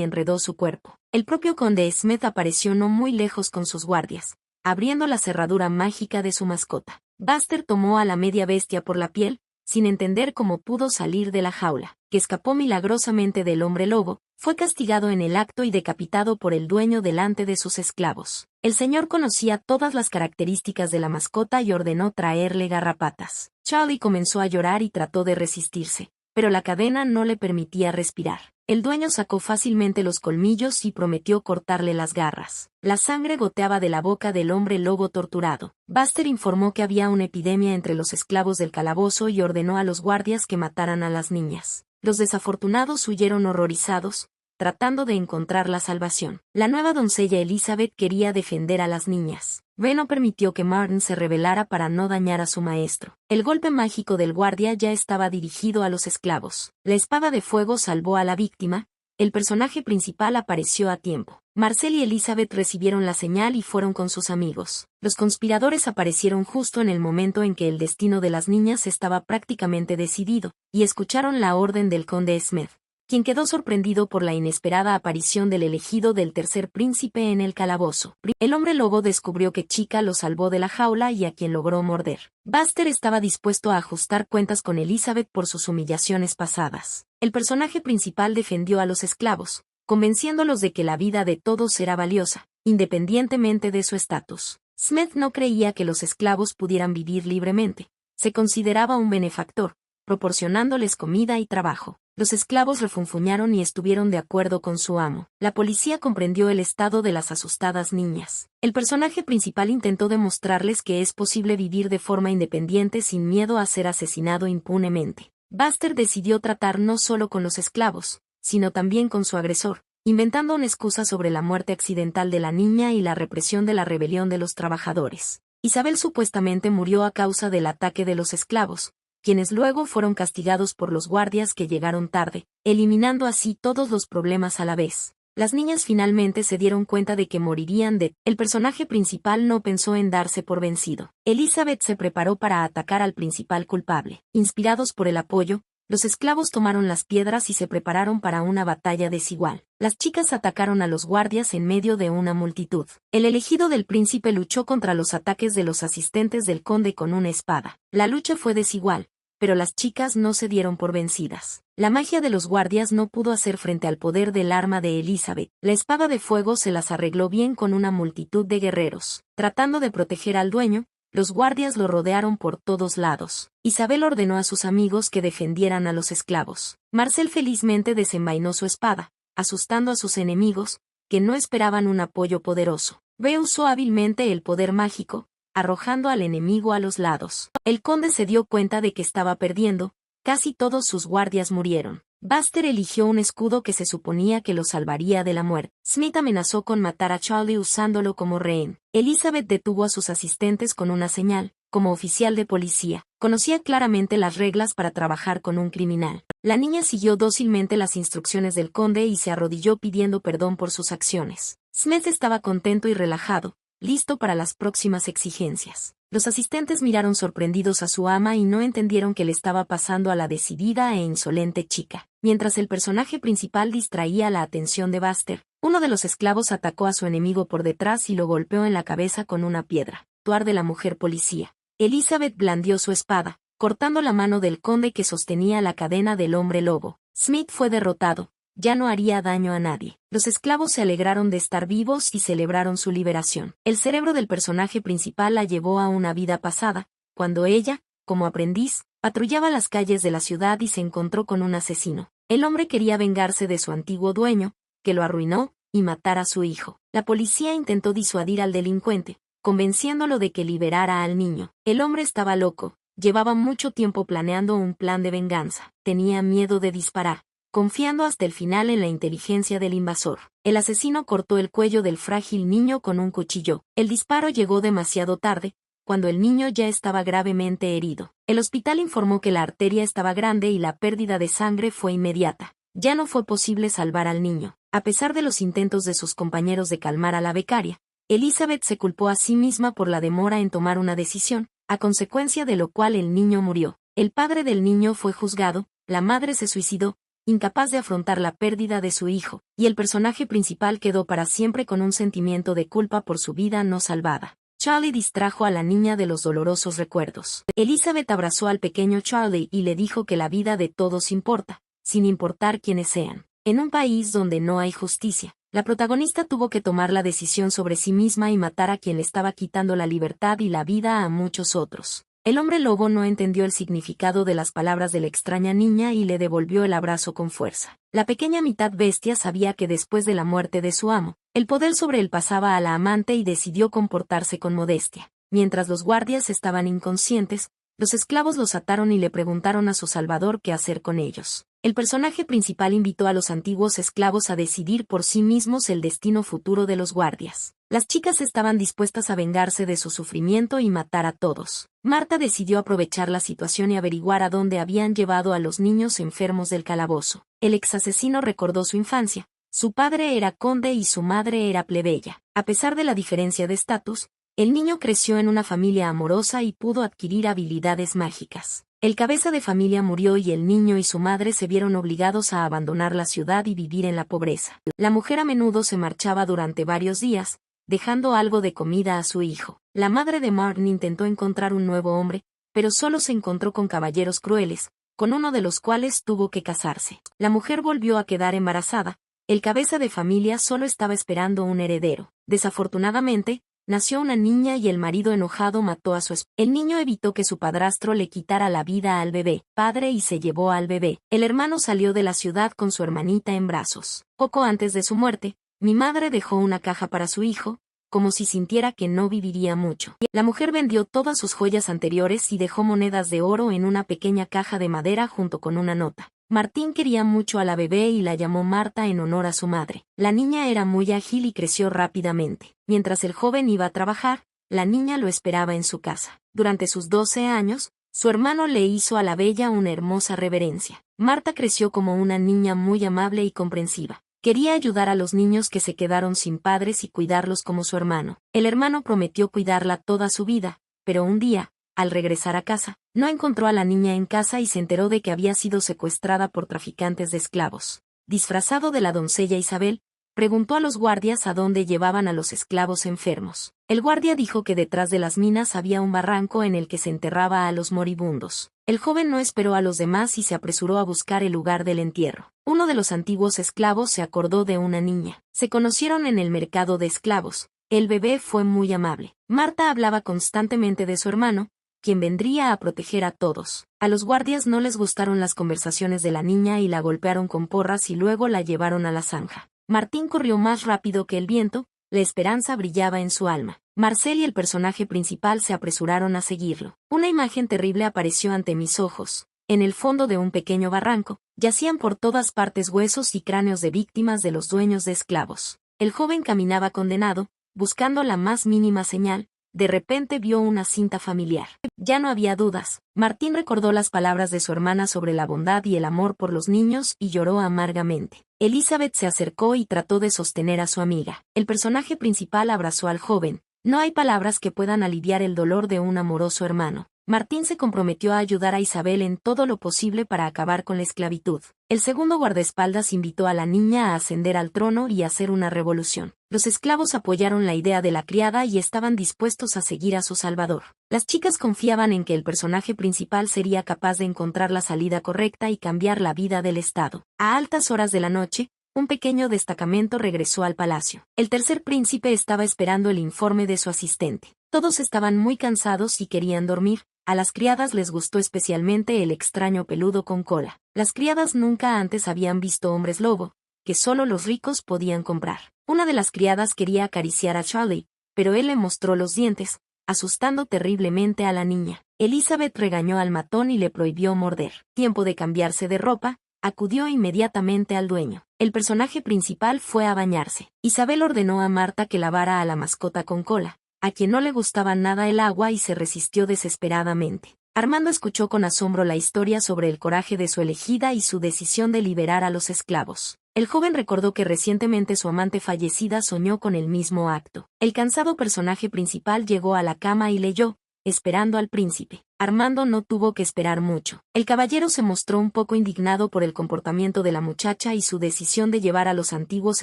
enredó su cuerpo. El propio conde Smith apareció no muy lejos con sus guardias, abriendo la cerradura mágica de su mascota. Buster tomó a la media bestia por la piel, sin entender cómo pudo salir de la jaula, que escapó milagrosamente del hombre lobo. Fue castigado en el acto y decapitado por el dueño delante de sus esclavos. El señor conocía todas las características de la mascota y ordenó traerle garrapatas. Charlie comenzó a llorar y trató de resistirse, pero la cadena no le permitía respirar. El dueño sacó fácilmente los colmillos y prometió cortarle las garras. La sangre goteaba de la boca del hombre lobo torturado. Buster informó que había una epidemia entre los esclavos del calabozo y ordenó a los guardias que mataran a las niñas. Los desafortunados huyeron horrorizados, tratando de encontrar la salvación. La nueva doncella Elizabeth quería defender a las niñas. Ben permitió que Martin se rebelara para no dañar a su maestro. El golpe mágico del guardia ya estaba dirigido a los esclavos. La espada de fuego salvó a la víctima. El personaje principal apareció a tiempo. Marcel y Elizabeth recibieron la señal y fueron con sus amigos. Los conspiradores aparecieron justo en el momento en que el destino de las niñas estaba prácticamente decidido, y escucharon la orden del conde Smith, quien quedó sorprendido por la inesperada aparición del elegido del tercer príncipe en el calabozo. El hombre lobo descubrió que Chica lo salvó de la jaula y a quien logró morder. Buster estaba dispuesto a ajustar cuentas con Elizabeth por sus humillaciones pasadas. El personaje principal defendió a los esclavos, convenciéndolos de que la vida de todos era valiosa, independientemente de su estatus. Smith no creía que los esclavos pudieran vivir libremente. Se consideraba un benefactor, proporcionándoles comida y trabajo. Los esclavos refunfuñaron y estuvieron de acuerdo con su amo. La policía comprendió el estado de las asustadas niñas. El personaje principal intentó demostrarles que es posible vivir de forma independiente sin miedo a ser asesinado impunemente. Buster decidió tratar no solo con los esclavos, sino también con su agresor, inventando una excusa sobre la muerte accidental de la niña y la represión de la rebelión de los trabajadores. Isabel supuestamente murió a causa del ataque de los esclavos, quienes luego fueron castigados por los guardias que llegaron tarde, eliminando así todos los problemas a la vez. Las niñas finalmente se dieron cuenta de que morirían de... El personaje principal no pensó en darse por vencido. Elizabeth se preparó para atacar al principal culpable. Inspirados por el apoyo, los esclavos tomaron las piedras y se prepararon para una batalla desigual. Las chicas atacaron a los guardias en medio de una multitud. El elegido del príncipe luchó contra los ataques de los asistentes del conde con una espada. La lucha fue desigual, pero las chicas no se dieron por vencidas. La magia de los guardias no pudo hacer frente al poder del arma de Elizabeth. La espada de fuego se las arregló bien con una multitud de guerreros. Tratando de proteger al dueño, los guardias lo rodearon por todos lados. Isabel ordenó a sus amigos que defendieran a los esclavos. Marcel felizmente desenvainó su espada, asustando a sus enemigos, que no esperaban un apoyo poderoso. B usó hábilmente el poder mágico, arrojando al enemigo a los lados. El conde se dio cuenta de que estaba perdiendo. Casi todos sus guardias murieron. Buster eligió un escudo que se suponía que lo salvaría de la muerte. Smith amenazó con matar a Charlie usándolo como rehén. Elizabeth detuvo a sus asistentes con una señal. Como oficial de policía, conocía claramente las reglas para trabajar con un criminal. La niña siguió dócilmente las instrucciones del conde y se arrodilló pidiendo perdón por sus acciones. Smith estaba contento y relajado, listo para las próximas exigencias. Los asistentes miraron sorprendidos a su ama y no entendieron qué le estaba pasando a la decidida e insolente chica. Mientras el personaje principal distraía la atención de Buster, uno de los esclavos atacó a su enemigo por detrás y lo golpeó en la cabeza con una piedra. Actuar de la mujer policía. Elizabeth blandió su espada, cortando la mano del conde que sostenía la cadena del hombre lobo. Smith fue derrotado, ya no haría daño a nadie. Los esclavos se alegraron de estar vivos y celebraron su liberación. El cerebro del personaje principal la llevó a una vida pasada, cuando ella, como aprendiz, patrullaba las calles de la ciudad y se encontró con un asesino. El hombre quería vengarse de su antiguo dueño, que lo arruinó, y matar a su hijo. La policía intentó disuadir al delincuente, convenciéndolo de que liberara al niño. El hombre estaba loco, llevaba mucho tiempo planeando un plan de venganza. Tenía miedo de disparar, confiando hasta el final en la inteligencia del invasor. El asesino cortó el cuello del frágil niño con un cuchillo. El disparo llegó demasiado tarde, cuando el niño ya estaba gravemente herido. El hospital informó que la arteria estaba grande y la pérdida de sangre fue inmediata. Ya no fue posible salvar al niño. A pesar de los intentos de sus compañeros de calmar a la becaria, Elizabeth se culpó a sí misma por la demora en tomar una decisión, a consecuencia de lo cual el niño murió. El padre del niño fue juzgado, la madre se suicidó, incapaz de afrontar la pérdida de su hijo, y el personaje principal quedó para siempre con un sentimiento de culpa por su vida no salvada. Charlie distrajo a la niña de los dolorosos recuerdos. Elizabeth abrazó al pequeño Charlie y le dijo que la vida de todos importa, sin importar quiénes sean. En un país donde no hay justicia, la protagonista tuvo que tomar la decisión sobre sí misma y matar a quien le estaba quitando la libertad y la vida a muchos otros. El hombre lobo no entendió el significado de las palabras de la extraña niña y le devolvió el abrazo con fuerza. La pequeña mitad bestia sabía que después de la muerte de su amo, el poder sobre él pasaba a la amante y decidió comportarse con modestia. Mientras los guardias estaban inconscientes, los esclavos los ataron y le preguntaron a su salvador qué hacer con ellos. El personaje principal invitó a los antiguos esclavos a decidir por sí mismos el destino futuro de los guardias. Las chicas estaban dispuestas a vengarse de su sufrimiento y matar a todos. Marta decidió aprovechar la situación y averiguar a dónde habían llevado a los niños enfermos del calabozo. El exasesino recordó su infancia. Su padre era conde y su madre era plebeya. A pesar de la diferencia de estatus, el niño creció en una familia amorosa y pudo adquirir habilidades mágicas. El cabeza de familia murió y el niño y su madre se vieron obligados a abandonar la ciudad y vivir en la pobreza. La mujer a menudo se marchaba durante varios días, dejando algo de comida a su hijo. La madre de Martin intentó encontrar un nuevo hombre, pero solo se encontró con caballeros crueles, con uno de los cuales tuvo que casarse. La mujer volvió a quedar embarazada. El cabeza de familia solo estaba esperando un heredero. Desafortunadamente, nació una niña y el marido enojado mató a su esposa. El niño evitó que su padrastro le quitara la vida al bebé, padre, y se llevó al bebé. El hermano salió de la ciudad con su hermanita en brazos. Poco antes de su muerte, mi madre dejó una caja para su hijo, como si sintiera que no viviría mucho. La mujer vendió todas sus joyas anteriores y dejó monedas de oro en una pequeña caja de madera junto con una nota. Martín quería mucho a la bebé y la llamó Marta en honor a su madre. La niña era muy ágil y creció rápidamente. Mientras el joven iba a trabajar, la niña lo esperaba en su casa. Durante sus 12 años, su hermano le hizo a la bella una hermosa reverencia. Marta creció como una niña muy amable y comprensiva. Quería ayudar a los niños que se quedaron sin padres y cuidarlos como su hermano. El hermano prometió cuidarla toda su vida, pero un día, al regresar a casa, no encontró a la niña en casa y se enteró de que había sido secuestrada por traficantes de esclavos. Disfrazado de la doncella Isabel, preguntó a los guardias a dónde llevaban a los esclavos enfermos. El guardia dijo que detrás de las minas había un barranco en el que se enterraba a los moribundos. El joven no esperó a los demás y se apresuró a buscar el lugar del entierro. Uno de los antiguos esclavos se acordó de una niña. Se conocieron en el mercado de esclavos. El bebé fue muy amable. Marta hablaba constantemente de su hermano, quien vendría a proteger a todos. A los guardias no les gustaron las conversaciones de la niña y la golpearon con porras y luego la llevaron a la zanja. Martín corrió más rápido que el viento, la esperanza brillaba en su alma. Marcel y el personaje principal se apresuraron a seguirlo. Una imagen terrible apareció ante mis ojos. En el fondo de un pequeño barranco, yacían por todas partes huesos y cráneos de víctimas de los dueños de esclavos. El joven caminaba condenado, buscando la más mínima señal. De repente vio una cinta familiar. Ya no había dudas. Martín recordó las palabras de su hermana sobre la bondad y el amor por los niños y lloró amargamente. Elizabeth se acercó y trató de sostener a su amiga. El personaje principal abrazó al joven. No hay palabras que puedan aliviar el dolor de un amoroso hermano. Martín se comprometió a ayudar a Isabel en todo lo posible para acabar con la esclavitud. El segundo guardaespaldas invitó a la niña a ascender al trono y hacer una revolución. Los esclavos apoyaron la idea de la criada y estaban dispuestos a seguir a su salvador. Las chicas confiaban en que el personaje principal sería capaz de encontrar la salida correcta y cambiar la vida del Estado. A altas horas de la noche, un pequeño destacamento regresó al palacio. El tercer príncipe estaba esperando el informe de su asistente. Todos estaban muy cansados y querían dormir. A las criadas les gustó especialmente el extraño peludo con cola. Las criadas nunca antes habían visto hombres lobo, que solo los ricos podían comprar. Una de las criadas quería acariciar a Charlie, pero él le mostró los dientes, asustando terriblemente a la niña. Elizabeth regañó al matón y le prohibió morder. Tiempo de cambiarse de ropa, acudió inmediatamente al dueño. El personaje principal fue a bañarse. Isabel ordenó a Marta que lavara a la mascota con cola, a quien no le gustaba nada el agua y se resistió desesperadamente. Armando escuchó con asombro la historia sobre el coraje de su elegida y su decisión de liberar a los esclavos. El joven recordó que recientemente su amante fallecida soñó con el mismo acto. El cansado personaje principal llegó a la cama y leyó, esperando al príncipe. Armando no tuvo que esperar mucho. El caballero se mostró un poco indignado por el comportamiento de la muchacha y su decisión de llevar a los antiguos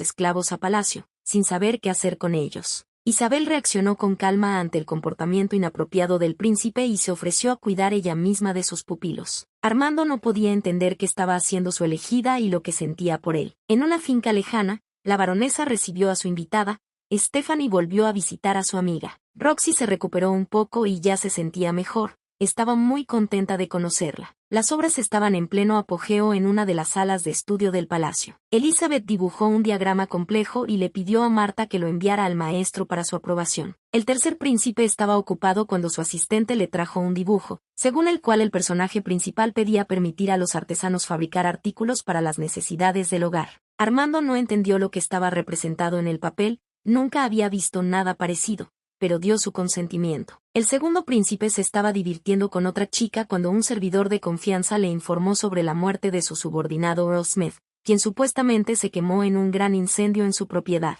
esclavos a palacio, sin saber qué hacer con ellos. Isabel reaccionó con calma ante el comportamiento inapropiado del príncipe y se ofreció a cuidar ella misma de sus pupilos. Armando no podía entender qué estaba haciendo su elegida y lo que sentía por él. En una finca lejana, la baronesa recibió a su invitada. Stephanie volvió a visitar a su amiga. Roxy se recuperó un poco y ya se sentía mejor. Estaba muy contenta de conocerla. Las obras estaban en pleno apogeo en una de las salas de estudio del palacio. Elizabeth dibujó un diagrama complejo y le pidió a Marta que lo enviara al maestro para su aprobación. El tercer príncipe estaba ocupado cuando su asistente le trajo un dibujo, según el cual el personaje principal pedía permitir a los artesanos fabricar artículos para las necesidades del hogar. Armando no entendió lo que estaba representado en el papel, nunca había visto nada parecido, pero dio su consentimiento. El segundo príncipe se estaba divirtiendo con otra chica cuando un servidor de confianza le informó sobre la muerte de su subordinado Earl Smith, quien supuestamente se quemó en un gran incendio en su propiedad.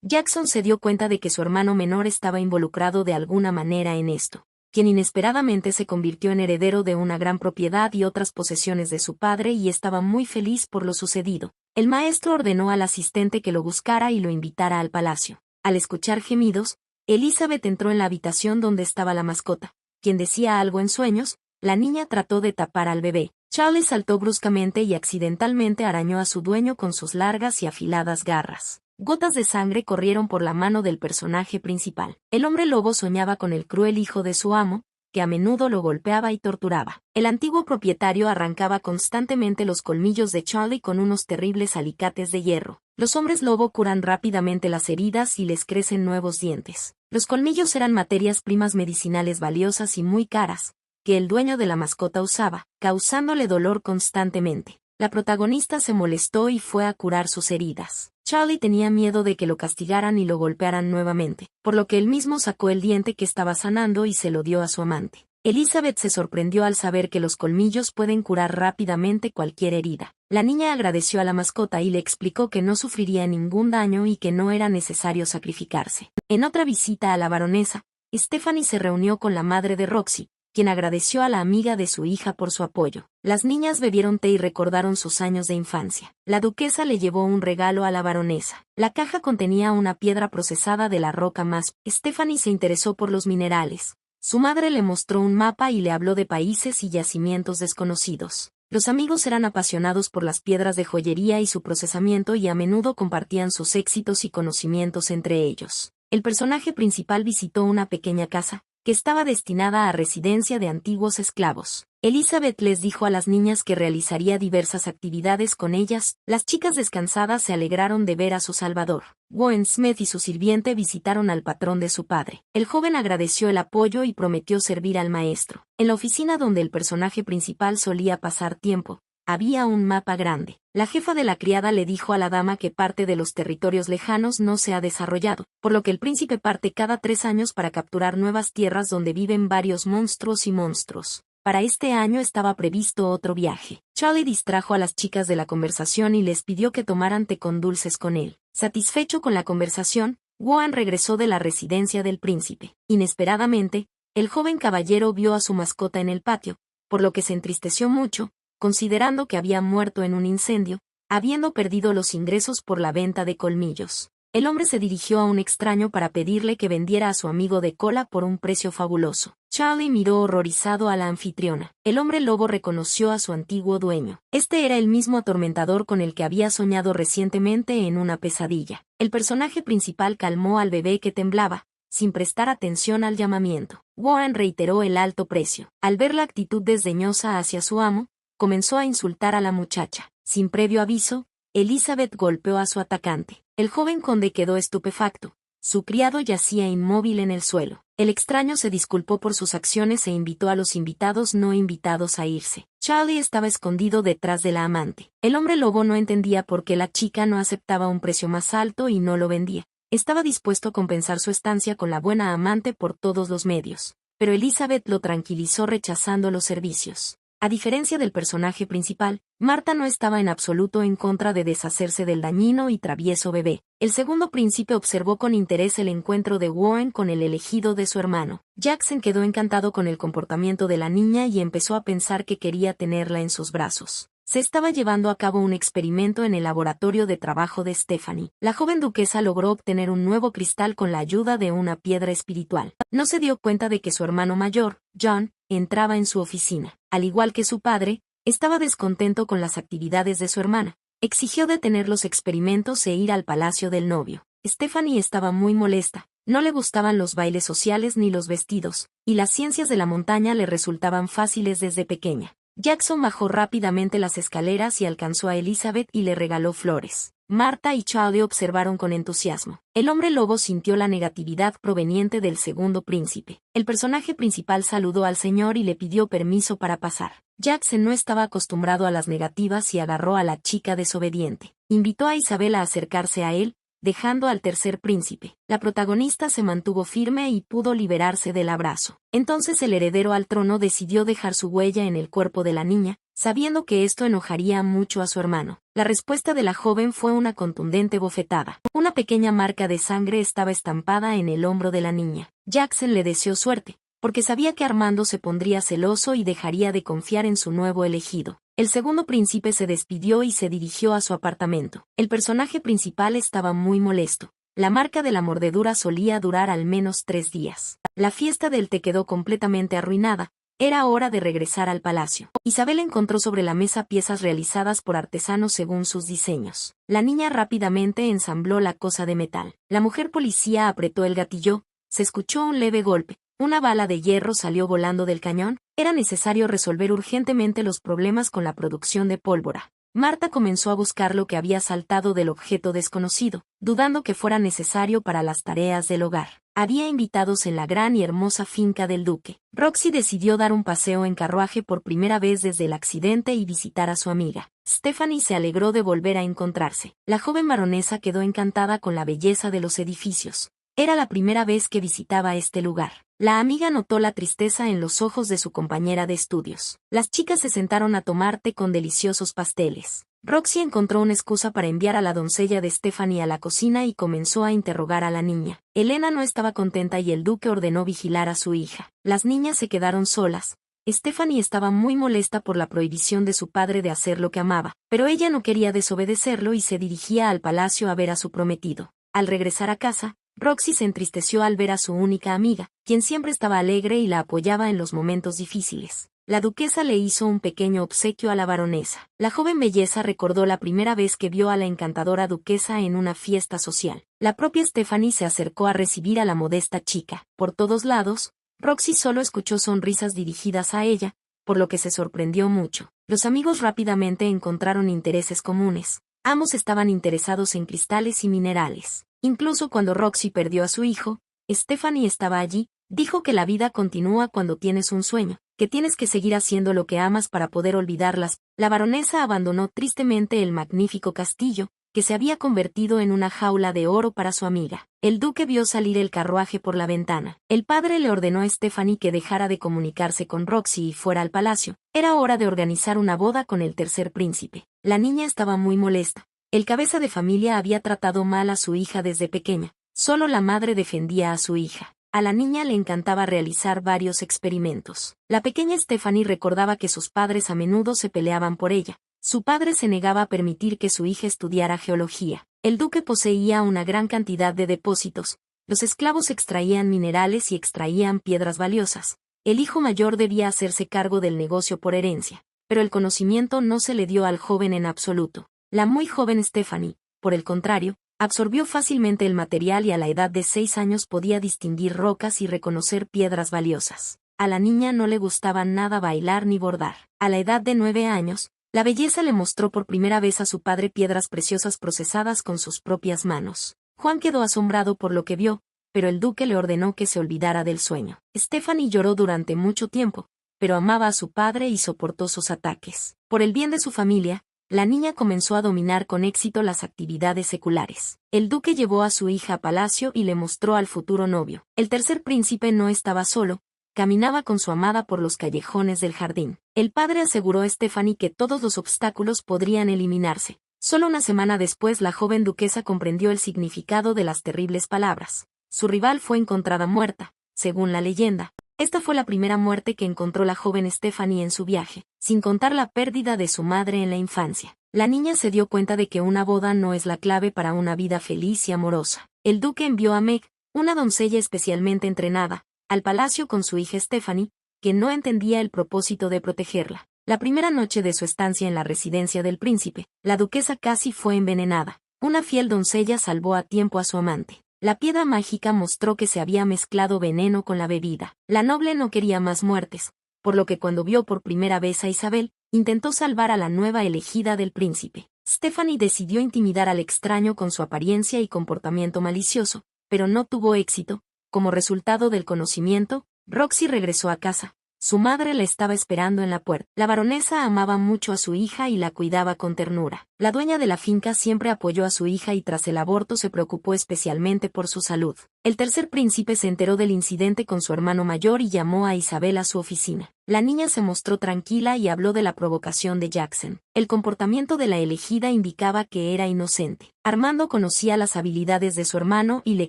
Jackson se dio cuenta de que su hermano menor estaba involucrado de alguna manera en esto, quien inesperadamente se convirtió en heredero de una gran propiedad y otras posesiones de su padre y estaba muy feliz por lo sucedido. El maestro ordenó al asistente que lo buscara y lo invitara al palacio. Al escuchar gemidos, Elizabeth entró en la habitación donde estaba la mascota, quien decía algo en sueños. La niña trató de tapar al bebé. Charlie saltó bruscamente y accidentalmente arañó a su dueño con sus largas y afiladas garras. Gotas de sangre corrieron por la mano del personaje principal. El hombre lobo soñaba con el cruel hijo de su amo, que a menudo lo golpeaba y torturaba. El antiguo propietario arrancaba constantemente los colmillos de Charlie con unos terribles alicates de hierro. Los hombres lobo curan rápidamente las heridas y les crecen nuevos dientes. Los colmillos eran materias primas medicinales valiosas y muy caras, que el dueño de la mascota usaba, causándole dolor constantemente. La protagonista se molestó y fue a curar sus heridas. Charlie tenía miedo de que lo castigaran y lo golpearan nuevamente, por lo que él mismo sacó el diente que estaba sanando y se lo dio a su amante. Elizabeth se sorprendió al saber que los colmillos pueden curar rápidamente cualquier herida. La niña agradeció a la mascota y le explicó que no sufriría ningún daño y que no era necesario sacrificarse. En otra visita a la baronesa, Stephanie se reunió con la madre de Roxy, quien agradeció a la amiga de su hija por su apoyo. Las niñas bebieron té y recordaron sus años de infancia. La duquesa le llevó un regalo a la baronesa. La caja contenía una piedra procesada de la roca más. Stephanie se interesó por los minerales. Su madre le mostró un mapa y le habló de países y yacimientos desconocidos. Los amigos eran apasionados por las piedras de joyería y su procesamiento y a menudo compartían sus éxitos y conocimientos entre ellos. El personaje principal visitó una pequeña casa, que estaba destinada a residencia de antiguos esclavos. Elizabeth les dijo a las niñas que realizaría diversas actividades con ellas. Las chicas descansadas se alegraron de ver a su salvador. Warren Smith y su sirviente visitaron al patrón de su padre. El joven agradeció el apoyo y prometió servir al maestro. En la oficina donde el personaje principal solía pasar tiempo, había un mapa grande. La jefa de la criada le dijo a la dama que parte de los territorios lejanos no se ha desarrollado, por lo que el príncipe parte cada 3 años para capturar nuevas tierras donde viven varios monstruos y monstruos. Para este año estaba previsto otro viaje. Charlie distrajo a las chicas de la conversación y les pidió que tomaran té con dulces con él. Satisfecho con la conversación, Warren regresó de la residencia del príncipe. Inesperadamente, El joven caballero vio a su mascota en el patio, por lo que se entristeció mucho, considerando que había muerto en un incendio, habiendo perdido los ingresos por la venta de colmillos. El hombre se dirigió a un extraño para pedirle que vendiera a su amigo de cola por un precio fabuloso. Charlie miró horrorizado a la anfitriona. El hombre lobo reconoció a su antiguo dueño. Este era el mismo atormentador con el que había soñado recientemente en una pesadilla. El personaje principal calmó al bebé que temblaba, sin prestar atención al llamamiento. Warren reiteró el alto precio. Al ver la actitud desdeñosa hacia su amo, comenzó a insultar a la muchacha. Sin previo aviso, Elizabeth golpeó a su atacante. El joven conde quedó estupefacto. Su criado yacía inmóvil en el suelo. El extraño se disculpó por sus acciones e invitó a los invitados no invitados a irse. Charlie estaba escondido detrás de la amante. El hombre lobo no entendía por qué la chica no aceptaba un precio más alto y no lo vendía. Estaba dispuesto a compensar su estancia con la buena amante por todos los medios. Pero Elizabeth lo tranquilizó rechazando los servicios. A diferencia del personaje principal, Marta no estaba en absoluto en contra de deshacerse del dañino y travieso bebé. El segundo príncipe observó con interés el encuentro de Warren con el elegido de su hermano. Jackson quedó encantado con el comportamiento de la niña y empezó a pensar que quería tenerla en sus brazos. Se estaba llevando a cabo un experimento en el laboratorio de trabajo de Stephanie. La joven duquesa logró obtener un nuevo cristal con la ayuda de una piedra espiritual. No se dio cuenta de que su hermano mayor, John, entraba en su oficina. Al igual que su padre, estaba descontento con las actividades de su hermana. Exigió detener los experimentos e ir al palacio del novio. Stephanie estaba muy molesta. No le gustaban los bailes sociales ni los vestidos, y las ciencias de la montaña le resultaban fáciles desde pequeña. Jackson bajó rápidamente las escaleras y alcanzó a Elizabeth y le regaló flores. Marta y Charlie observaron con entusiasmo. El hombre lobo sintió la negatividad proveniente del segundo príncipe. El personaje principal saludó al señor y le pidió permiso para pasar. Jackson no estaba acostumbrado a las negativas y agarró a la chica desobediente. Invitó a Isabel a acercarse a él, dejando al tercer príncipe. La protagonista se mantuvo firme y pudo liberarse del abrazo. Entonces el heredero al trono decidió dejar su huella en el cuerpo de la niña, sabiendo que esto enojaría mucho a su hermano. La respuesta de la joven fue una contundente bofetada. Una pequeña marca de sangre estaba estampada en el hombro de la niña. Jackson le deseó suerte, porque sabía que Armando se pondría celoso y dejaría de confiar en su nuevo elegido. El segundo príncipe se despidió y se dirigió a su apartamento. El personaje principal estaba muy molesto. La marca de la mordedura solía durar al menos 3 días. La fiesta del té quedó completamente arruinada. Era hora de regresar al palacio. Isabel encontró sobre la mesa piezas realizadas por artesanos según sus diseños. La niña rápidamente ensambló la cosa de metal. La mujer policía apretó el gatillo. Se escuchó un leve golpe. Una bala de hierro salió volando del cañón. Era necesario resolver urgentemente los problemas con la producción de pólvora. Marta comenzó a buscar lo que había saltado del objeto desconocido, dudando que fuera necesario para las tareas del hogar. Había invitados en la gran y hermosa finca del duque. Roxy decidió dar un paseo en carruaje por primera vez desde el accidente y visitar a su amiga. Stephanie se alegró de volver a encontrarse. La joven baronesa quedó encantada con la belleza de los edificios. Era la primera vez que visitaba este lugar. La amiga notó la tristeza en los ojos de su compañera de estudios. Las chicas se sentaron a tomar té con deliciosos pasteles. Roxy encontró una excusa para enviar a la doncella de Stephanie a la cocina y comenzó a interrogar a la niña. Elena no estaba contenta y el duque ordenó vigilar a su hija. Las niñas se quedaron solas. Stephanie estaba muy molesta por la prohibición de su padre de hacer lo que amaba, pero ella no quería desobedecerlo y se dirigía al palacio a ver a su prometido. Al regresar a casa, Roxy se entristeció al ver a su única amiga, quien siempre estaba alegre y la apoyaba en los momentos difíciles. La duquesa le hizo un pequeño obsequio a la baronesa. La joven belleza recordó la primera vez que vio a la encantadora duquesa en una fiesta social. La propia Stephanie se acercó a recibir a la modesta chica. Por todos lados, Roxy solo escuchó sonrisas dirigidas a ella, por lo que se sorprendió mucho. Los amigos rápidamente encontraron intereses comunes. Ambos estaban interesados en cristales y minerales. Incluso cuando Roxy perdió a su hijo, Stephanie estaba allí. Dijo que la vida continúa cuando tienes un sueño, que tienes que seguir haciendo lo que amas para poder olvidarlas. La baronesa abandonó tristemente el magnífico castillo, que se había convertido en una jaula de oro para su amiga. El duque vio salir el carruaje por la ventana. El padre le ordenó a Stephanie que dejara de comunicarse con Roxy y fuera al palacio. Era hora de organizar una boda con el tercer príncipe. La niña estaba muy molesta. El cabeza de familia había tratado mal a su hija desde pequeña. Solo la madre defendía a su hija. A la niña le encantaba realizar varios experimentos. La pequeña Stephanie recordaba que sus padres a menudo se peleaban por ella. Su padre se negaba a permitir que su hija estudiara geología. El duque poseía una gran cantidad de depósitos. Los esclavos extraían minerales y extraían piedras valiosas. El hijo mayor debía hacerse cargo del negocio por herencia, pero el conocimiento no se le dio al joven en absoluto. La muy joven Stephanie, por el contrario, absorbió fácilmente el material y a la edad de 6 años podía distinguir rocas y reconocer piedras valiosas. A la niña no le gustaba nada bailar ni bordar. A la edad de 9 años, la belleza le mostró por primera vez a su padre piedras preciosas procesadas con sus propias manos. Juan quedó asombrado por lo que vio, pero el duque le ordenó que se olvidara del sueño. Stephanie lloró durante mucho tiempo, pero amaba a su padre y soportó sus ataques. Por el bien de su familia, la niña comenzó a dominar con éxito las actividades seculares. El duque llevó a su hija a palacio y le mostró al futuro novio. El tercer príncipe no estaba solo, caminaba con su amada por los callejones del jardín. El padre aseguró a Stephanie que todos los obstáculos podrían eliminarse. Solo una semana después la joven duquesa comprendió el significado de las terribles palabras. Su rival fue encontrada muerta, según la leyenda. Esta fue la primera muerte que encontró la joven Stephanie en su viaje, sin contar la pérdida de su madre en la infancia. La niña se dio cuenta de que una boda no es la clave para una vida feliz y amorosa. El duque envió a Meg, una doncella especialmente entrenada, al palacio con su hija Stephanie, que no entendía el propósito de protegerla. La primera noche de su estancia en la residencia del príncipe, la duquesa casi fue envenenada. Una fiel doncella salvó a tiempo a su amante. La piedra mágica mostró que se había mezclado veneno con la bebida. La noble no quería más muertes, por lo que cuando vio por primera vez a Isabel, intentó salvar a la nueva elegida del príncipe. Stephanie decidió intimidar al extraño con su apariencia y comportamiento malicioso, pero no tuvo éxito. Como resultado del conocimiento, Roxy regresó a casa. Su madre la estaba esperando en la puerta. La baronesa amaba mucho a su hija y la cuidaba con ternura. La dueña de la finca siempre apoyó a su hija y tras el aborto se preocupó especialmente por su salud. El tercer príncipe se enteró del incidente con su hermano mayor y llamó a Isabel a su oficina. La niña se mostró tranquila y habló de la provocación de Jackson. El comportamiento de la elegida indicaba que era inocente. Armando conocía las habilidades de su hermano y le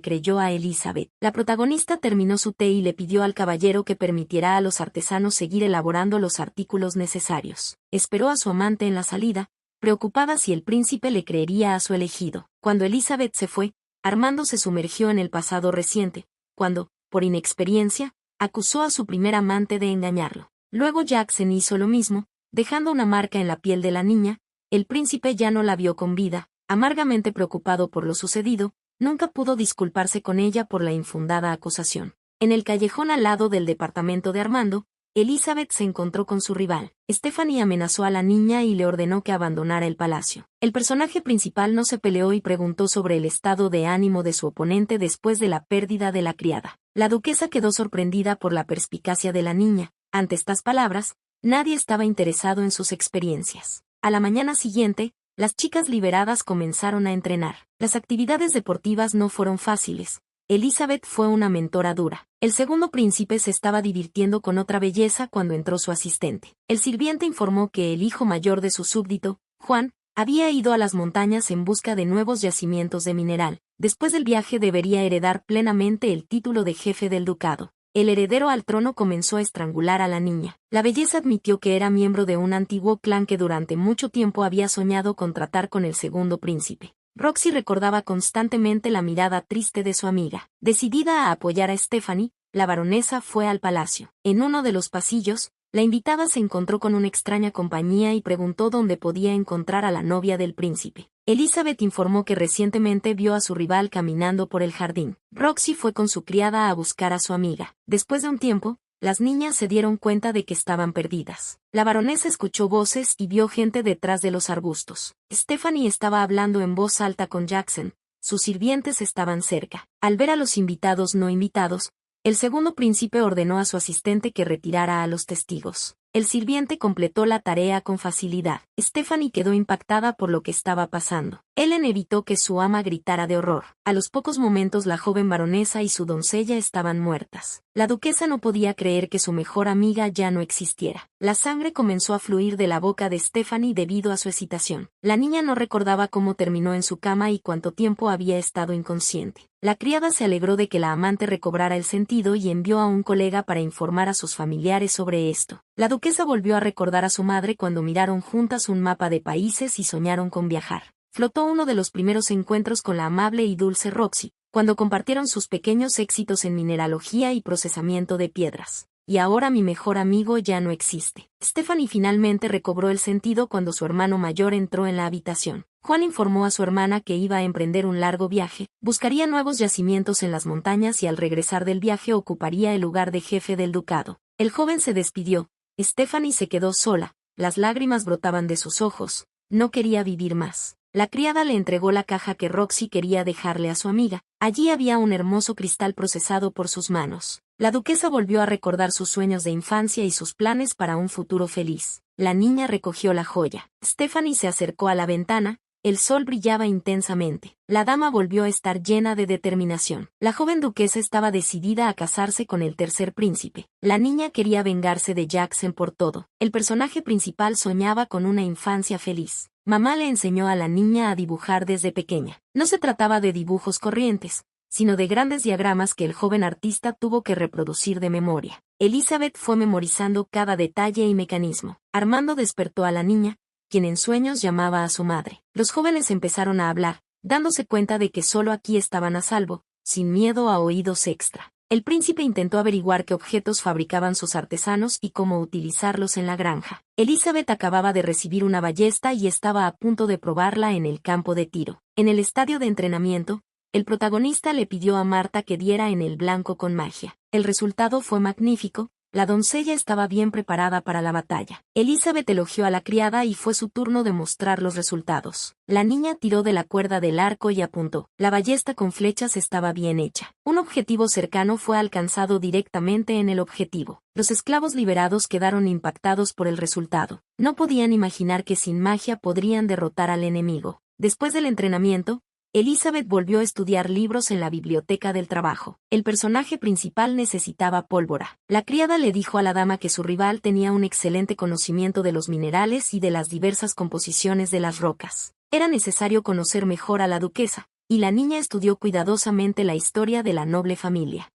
creyó a Elizabeth. La protagonista terminó su té y le pidió al caballero que permitiera a los artesanos seguir elaborando los artículos necesarios. Esperó a su amante en la salida, preocupada si el príncipe le creería a su elegido. Cuando Elizabeth se fue, Armando se sumergió en el pasado reciente, cuando, por inexperiencia, acusó a su primer amante de engañarlo. Luego Jackson hizo lo mismo, dejando una marca en la piel de la niña. El príncipe ya no la vio con vida. Amargamente preocupado por lo sucedido, nunca pudo disculparse con ella por la infundada acusación. En el callejón al lado del departamento de Armando, Elizabeth se encontró con su rival. Stephanie amenazó a la niña y le ordenó que abandonara el palacio. El personaje principal no se peleó y preguntó sobre el estado de ánimo de su oponente después de la pérdida de la criada. La duquesa quedó sorprendida por la perspicacia de la niña. Ante estas palabras, nadie estaba interesado en sus experiencias. A la mañana siguiente, las chicas liberadas comenzaron a entrenar. Las actividades deportivas no fueron fáciles. Elizabeth fue una mentora dura. El segundo príncipe se estaba divirtiendo con otra belleza cuando entró su asistente. El sirviente informó que el hijo mayor de su súbdito, Juan, había ido a las montañas en busca de nuevos yacimientos de mineral. Después del viaje debería heredar plenamente el título de jefe del ducado. El heredero al trono comenzó a estrangular a la niña. La belleza admitió que era miembro de un antiguo clan que durante mucho tiempo había soñado con tratar con el segundo príncipe. Roxy recordaba constantemente la mirada triste de su amiga. Decidida a apoyar a Stephanie, la baronesa fue al palacio. En uno de los pasillos, la invitada se encontró con una extraña compañía y preguntó dónde podía encontrar a la novia del príncipe. Elizabeth informó que recientemente vio a su rival caminando por el jardín. Roxy fue con su criada a buscar a su amiga. Después de un tiempo, las niñas se dieron cuenta de que estaban perdidas. La baronesa escuchó voces y vio gente detrás de los arbustos. Stephanie estaba hablando en voz alta con Jackson. Sus sirvientes estaban cerca. Al ver a los invitados no invitados, el segundo príncipe ordenó a su asistente que retirara a los testigos. El sirviente completó la tarea con facilidad. Stephanie quedó impactada por lo que estaba pasando. Ellen evitó que su ama gritara de horror. A los pocos momentos la joven baronesa y su doncella estaban muertas. La duquesa no podía creer que su mejor amiga ya no existiera. La sangre comenzó a fluir de la boca de Stephanie debido a su excitación. La niña no recordaba cómo terminó en su cama y cuánto tiempo había estado inconsciente. La criada se alegró de que la amante recobrara el sentido y envió a un colega para informar a sus familiares sobre esto. La duquesa volvió a recordar a su madre cuando miraron juntas un mapa de países y soñaron con viajar. Flotó uno de los primeros encuentros con la amable y dulce Roxy, cuando compartieron sus pequeños éxitos en mineralogía y procesamiento de piedras. Y ahora mi mejor amigo ya no existe. Stephanie finalmente recobró el sentido cuando su hermano mayor entró en la habitación. Juan informó a su hermana que iba a emprender un largo viaje, buscaría nuevos yacimientos en las montañas y al regresar del viaje ocuparía el lugar de jefe del ducado. El joven se despidió. Stephanie se quedó sola, las lágrimas brotaban de sus ojos, no quería vivir más. La criada le entregó la caja que Roxy quería dejarle a su amiga. Allí había un hermoso cristal procesado por sus manos. La duquesa volvió a recordar sus sueños de infancia y sus planes para un futuro feliz. La niña recogió la joya. Stephanie se acercó a la ventana. El sol brillaba intensamente. La dama volvió a estar llena de determinación. La joven duquesa estaba decidida a casarse con el tercer príncipe. La niña quería vengarse de Jackson por todo. El personaje principal soñaba con una infancia feliz. Mamá le enseñó a la niña a dibujar desde pequeña. No se trataba de dibujos corrientes, sino de grandes diagramas que el joven artista tuvo que reproducir de memoria. Elizabeth fue memorizando cada detalle y mecanismo. Armando despertó a la niña, quien en sueños llamaba a su madre. Los jóvenes empezaron a hablar, dándose cuenta de que solo aquí estaban a salvo, sin miedo a oídos extra. El príncipe intentó averiguar qué objetos fabricaban sus artesanos y cómo utilizarlos en la granja. Elizabeth acababa de recibir una ballesta y estaba a punto de probarla en el campo de tiro. En el estadio de entrenamiento, el protagonista le pidió a Marta que diera en el blanco con magia. El resultado fue magnífico. La doncella estaba bien preparada para la batalla. Elizabeth elogió a la criada y fue su turno de mostrar los resultados. La niña tiró de la cuerda del arco y apuntó. La ballesta con flechas estaba bien hecha. Un objetivo cercano fue alcanzado directamente en el objetivo. Los esclavos liberados quedaron impactados por el resultado. No podían imaginar que sin magia podrían derrotar al enemigo. Después del entrenamiento, Elizabeth volvió a estudiar libros en la biblioteca del trabajo. El personaje principal necesitaba pólvora. La criada le dijo a la dama que su rival tenía un excelente conocimiento de los minerales y de las diversas composiciones de las rocas. Era necesario conocer mejor a la duquesa, y la niña estudió cuidadosamente la historia de la noble familia.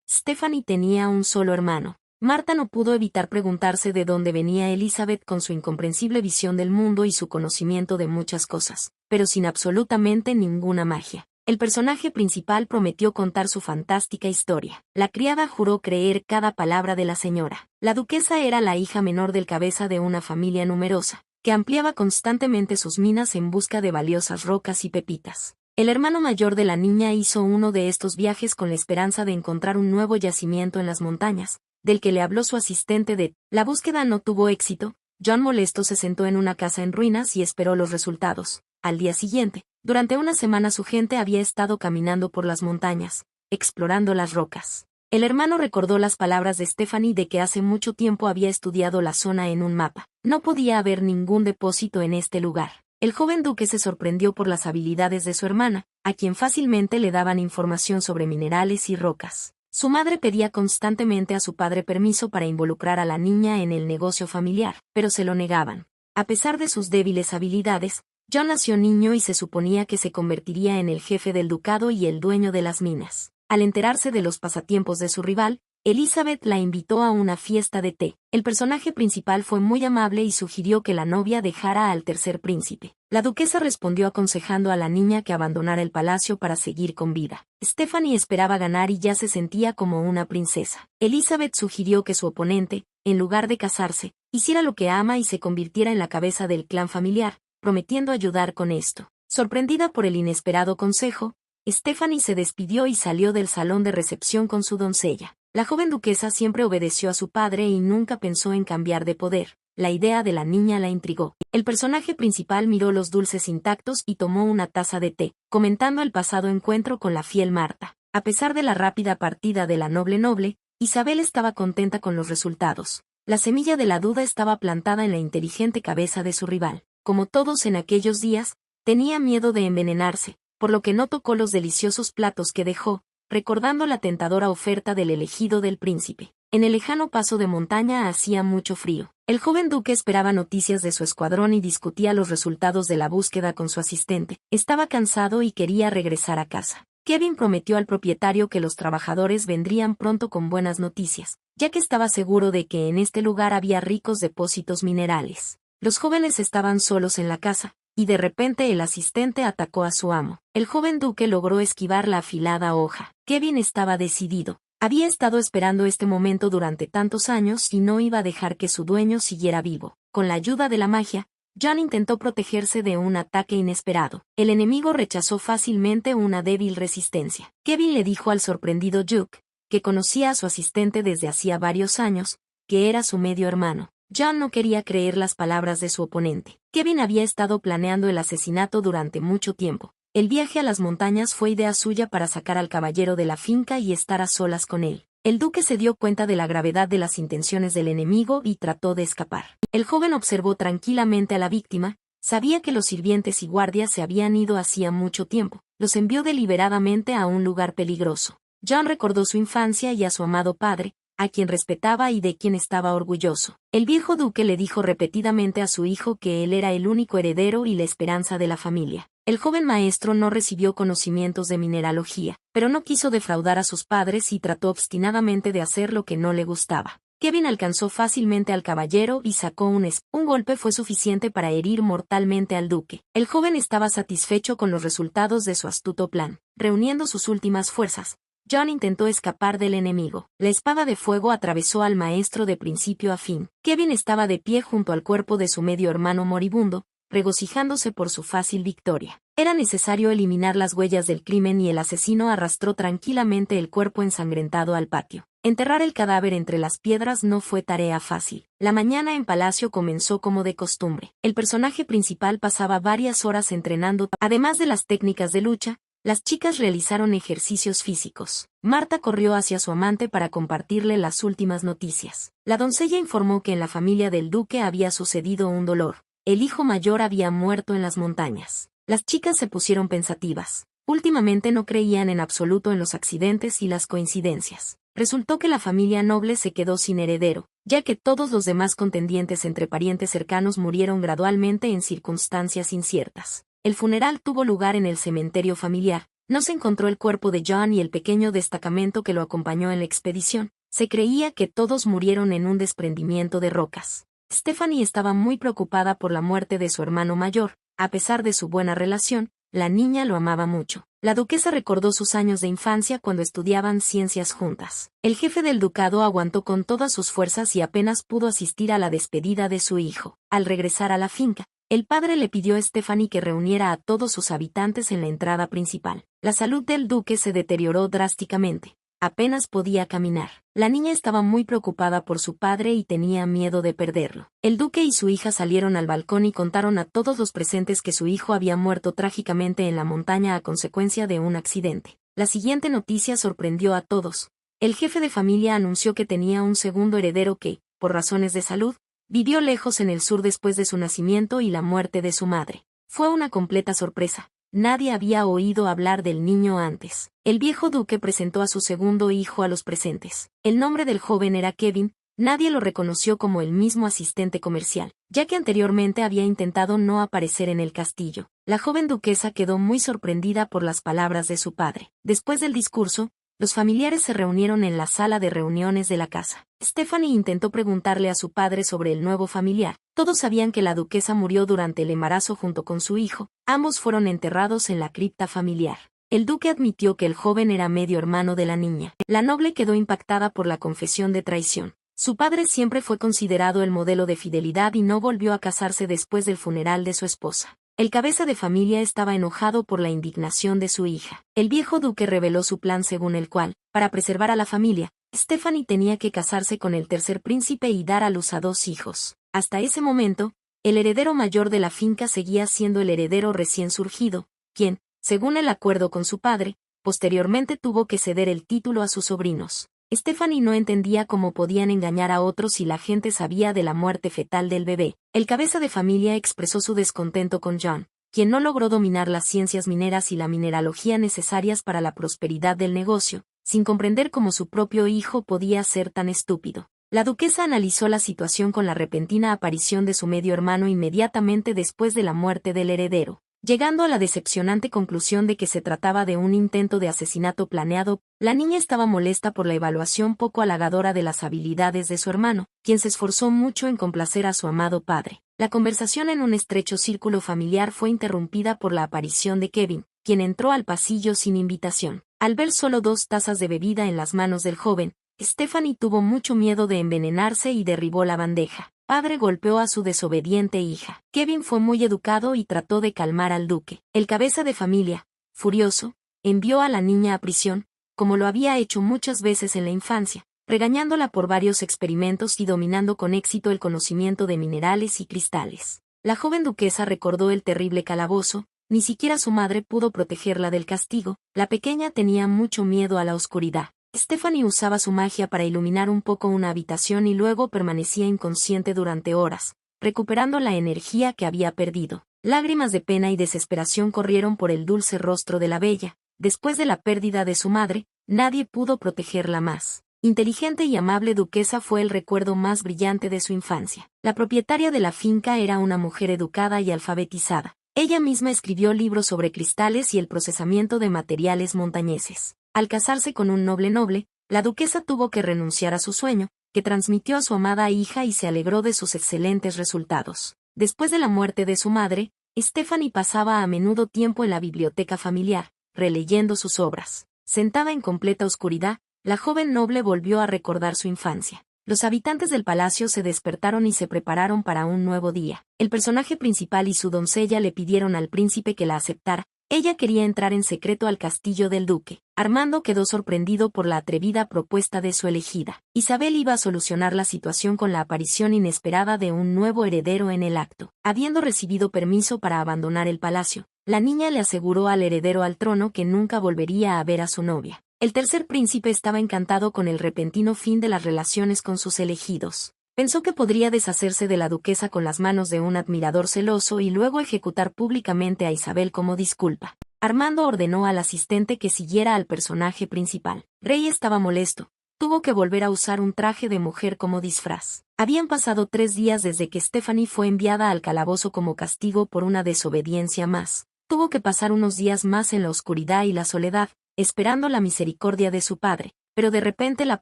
Stephanie tenía un solo hermano. Marta no pudo evitar preguntarse de dónde venía Elizabeth con su incomprensible visión del mundo y su conocimiento de muchas cosas, pero sin absolutamente ninguna magia. El personaje principal prometió contar su fantástica historia. La criada juró creer cada palabra de la señora. La duquesa era la hija menor del cabeza de una familia numerosa, que ampliaba constantemente sus minas en busca de valiosas rocas y pepitas. El hermano mayor de la niña hizo uno de estos viajes con la esperanza de encontrar un nuevo yacimiento en las montañas, del que le habló su asistente de. La búsqueda no tuvo éxito. John molesto se sentó en una casa en ruinas y esperó los resultados. Al día siguiente, durante una semana su gente había estado caminando por las montañas, explorando las rocas. El hermano recordó las palabras de Stephanie de que hace mucho tiempo había estudiado la zona en un mapa. No podía haber ningún depósito en este lugar. El joven duque se sorprendió por las habilidades de su hermana, a quien fácilmente le daban información sobre minerales y rocas. Su madre pedía constantemente a su padre permiso para involucrar a la niña en el negocio familiar, pero se lo negaban. A pesar de sus débiles habilidades, John nació niño y se suponía que se convertiría en el jefe del ducado y el dueño de las minas. Al enterarse de los pasatiempos de su rival, Elizabeth la invitó a una fiesta de té. El personaje principal fue muy amable y sugirió que la novia dejara al tercer príncipe. La duquesa respondió aconsejando a la niña que abandonara el palacio para seguir con vida. Stephanie esperaba ganar y ya se sentía como una princesa. Elizabeth sugirió que su oponente, en lugar de casarse, hiciera lo que ama y se convirtiera en la cabeza del clan familiar, prometiendo ayudar con esto. Sorprendida por el inesperado consejo, Stephanie se despidió y salió del salón de recepción con su doncella. La joven duquesa siempre obedeció a su padre y nunca pensó en cambiar de poder. La idea de la niña la intrigó. El personaje principal miró los dulces intactos y tomó una taza de té, comentando el pasado encuentro con la fiel Marta. A pesar de la rápida partida de la noble, Isabel estaba contenta con los resultados. La semilla de la duda estaba plantada en la inteligente cabeza de su rival. Como todos en aquellos días, tenía miedo de envenenarse, por lo que no tocó los deliciosos platos que dejó, recordando la tentadora oferta del elegido del príncipe. En el lejano paso de montaña hacía mucho frío. El joven duque esperaba noticias de su escuadrón y discutía los resultados de la búsqueda con su asistente. Estaba cansado y quería regresar a casa. Kevin prometió al propietario que los trabajadores vendrían pronto con buenas noticias, ya que estaba seguro de que en este lugar había ricos depósitos minerales. Los jóvenes estaban solos en la casa, y de repente el asistente atacó a su amo. El joven duque logró esquivar la afilada hoja. Kevin estaba decidido. Había estado esperando este momento durante tantos años y no iba a dejar que su dueño siguiera vivo. Con la ayuda de la magia, John intentó protegerse de un ataque inesperado. El enemigo rechazó fácilmente una débil resistencia. Kevin le dijo al sorprendido Duke, que conocía a su asistente desde hacía varios años, que era su medio hermano. John no quería creer las palabras de su oponente. Kevin había estado planeando el asesinato durante mucho tiempo. El viaje a las montañas fue idea suya para sacar al caballero de la finca y estar a solas con él. El duque se dio cuenta de la gravedad de las intenciones del enemigo y trató de escapar. El joven observó tranquilamente a la víctima, sabía que los sirvientes y guardias se habían ido hacía mucho tiempo. Los envió deliberadamente a un lugar peligroso. John recordó su infancia y a su amado padre, a quien respetaba y de quien estaba orgulloso. El viejo duque le dijo repetidamente a su hijo que él era el único heredero y la esperanza de la familia. El joven maestro no recibió conocimientos de mineralogía, pero no quiso defraudar a sus padres y trató obstinadamente de hacer lo que no le gustaba. Kevin alcanzó fácilmente al caballero y sacó un golpe fue suficiente para herir mortalmente al duque. El joven estaba satisfecho con los resultados de su astuto plan. Reuniendo sus últimas fuerzas, John intentó escapar del enemigo. La espada de fuego atravesó al maestro de principio a fin. Kevin estaba de pie junto al cuerpo de su medio hermano moribundo, regocijándose por su fácil victoria. Era necesario eliminar las huellas del crimen y el asesino arrastró tranquilamente el cuerpo ensangrentado al patio. Enterrar el cadáver entre las piedras no fue tarea fácil. La mañana en palacio comenzó como de costumbre. El personaje principal pasaba varias horas entrenando. Además de las técnicas de lucha, las chicas realizaron ejercicios físicos. Marta corrió hacia su amante para compartirle las últimas noticias. La doncella informó que en la familia del duque había sucedido un dolor. El hijo mayor había muerto en las montañas. Las chicas se pusieron pensativas. Últimamente no creían en absoluto en los accidentes y las coincidencias. Resultó que la familia noble se quedó sin heredero, ya que todos los demás contendientes entre parientes cercanos murieron gradualmente en circunstancias inciertas. El funeral tuvo lugar en el cementerio familiar. No se encontró el cuerpo de John y el pequeño destacamento que lo acompañó en la expedición. Se creía que todos murieron en un desprendimiento de rocas. Stephanie estaba muy preocupada por la muerte de su hermano mayor. A pesar de su buena relación, la niña lo amaba mucho. La duquesa recordó sus años de infancia cuando estudiaban ciencias juntas. El jefe del ducado aguantó con todas sus fuerzas y apenas pudo asistir a la despedida de su hijo. Al regresar a la finca, el padre le pidió a Stephanie que reuniera a todos sus habitantes en la entrada principal. La salud del duque se deterioró drásticamente. Apenas podía caminar. La niña estaba muy preocupada por su padre y tenía miedo de perderlo. El duque y su hija salieron al balcón y contaron a todos los presentes que su hijo había muerto trágicamente en la montaña a consecuencia de un accidente. La siguiente noticia sorprendió a todos. El jefe de familia anunció que tenía un segundo heredero que, por razones de salud, vivió lejos en el sur después de su nacimiento y la muerte de su madre. Fue una completa sorpresa. Nadie había oído hablar del niño antes. El viejo duque presentó a su segundo hijo a los presentes. El nombre del joven era Kevin. Nadie lo reconoció como el mismo asistente comercial, ya que anteriormente había intentado no aparecer en el castillo. La joven duquesa quedó muy sorprendida por las palabras de su padre. Después del discurso, los familiares se reunieron en la sala de reuniones de la casa. Stephanie intentó preguntarle a su padre sobre el nuevo familiar. Todos sabían que la duquesa murió durante el embarazo junto con su hijo. Ambos fueron enterrados en la cripta familiar. El duque admitió que el joven era medio hermano de la niña. La noble quedó impactada por la confesión de traición. Su padre siempre fue considerado el modelo de fidelidad y no volvió a casarse después del funeral de su esposa. El cabeza de familia estaba enojado por la indignación de su hija. El viejo duque reveló su plan según el cual, para preservar a la familia, Stephanie tenía que casarse con el tercer príncipe y dar a luz a 2 hijos. Hasta ese momento, el heredero mayor de la finca seguía siendo el heredero recién surgido, quien, según el acuerdo con su padre, posteriormente tuvo que ceder el título a sus sobrinos. Stephanie no entendía cómo podían engañar a otros si la gente sabía de la muerte fetal del bebé. El cabeza de familia expresó su descontento con John, quien no logró dominar las ciencias mineras y la mineralogía necesarias para la prosperidad del negocio, sin comprender cómo su propio hijo podía ser tan estúpido. La duquesa analizó la situación con la repentina aparición de su medio hermano inmediatamente después de la muerte del heredero, llegando a la decepcionante conclusión de que se trataba de un intento de asesinato planeado. La niña estaba molesta por la evaluación poco halagadora de las habilidades de su hermano, quien se esforzó mucho en complacer a su amado padre. La conversación en un estrecho círculo familiar fue interrumpida por la aparición de Kevin, quien entró al pasillo sin invitación. Al ver solo 2 tazas de bebida en las manos del joven, Stephanie tuvo mucho miedo de envenenarse y derribó la bandeja. Padre golpeó a su desobediente hija. Kevin fue muy educado y trató de calmar al duque. El cabeza de familia, furioso, envió a la niña a prisión, como lo había hecho muchas veces en la infancia, regañándola por varios experimentos y dominando con éxito el conocimiento de minerales y cristales. La joven duquesa recordó el terrible calabozo. Ni siquiera su madre pudo protegerla del castigo. La pequeña tenía mucho miedo a la oscuridad. Stephanie usaba su magia para iluminar un poco una habitación y luego permanecía inconsciente durante horas, recuperando la energía que había perdido. Lágrimas de pena y desesperación corrieron por el dulce rostro de la bella. Después de la pérdida de su madre, nadie pudo protegerla más. Inteligente y amable duquesa fue el recuerdo más brillante de su infancia. La propietaria de la finca era una mujer educada y alfabetizada. Ella misma escribió libros sobre cristales y el procesamiento de materiales montañeses. Al casarse con un noble, la duquesa tuvo que renunciar a su sueño, que transmitió a su amada hija y se alegró de sus excelentes resultados. Después de la muerte de su madre, Stephanie pasaba a menudo tiempo en la biblioteca familiar, releyendo sus obras. Sentada en completa oscuridad, la joven noble volvió a recordar su infancia. Los habitantes del palacio se despertaron y se prepararon para un nuevo día. El personaje principal y su doncella le pidieron al príncipe que la aceptara. Ella quería entrar en secreto al castillo del duque. Armando quedó sorprendido por la atrevida propuesta de su elegida. Isabel iba a solucionar la situación con la aparición inesperada de un nuevo heredero en el acto. Habiendo recibido permiso para abandonar el palacio, la niña le aseguró al heredero al trono que nunca volvería a ver a su novia. El tercer príncipe estaba encantado con el repentino fin de las relaciones con sus elegidos. Pensó que podría deshacerse de la duquesa con las manos de un admirador celoso y luego ejecutar públicamente a Isabel como disculpa. Armando ordenó al asistente que siguiera al personaje principal. Rey estaba molesto. Tuvo que volver a usar un traje de mujer como disfraz. Habían pasado 3 días desde que Stephanie fue enviada al calabozo como castigo por una desobediencia más. Tuvo que pasar unos días más en la oscuridad y la soledad, esperando la misericordia de su padre. Pero de repente la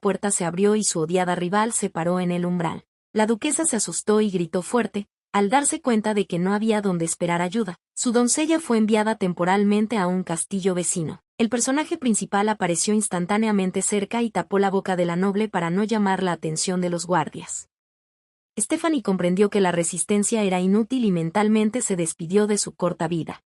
puerta se abrió y su odiada rival se paró en el umbral. La duquesa se asustó y gritó fuerte, al darse cuenta de que no había donde esperar ayuda. Su doncella fue enviada temporalmente a un castillo vecino. El personaje principal apareció instantáneamente cerca y tapó la boca de la noble para no llamar la atención de los guardias. Stephanie comprendió que la resistencia era inútil y mentalmente se despidió de su corta vida.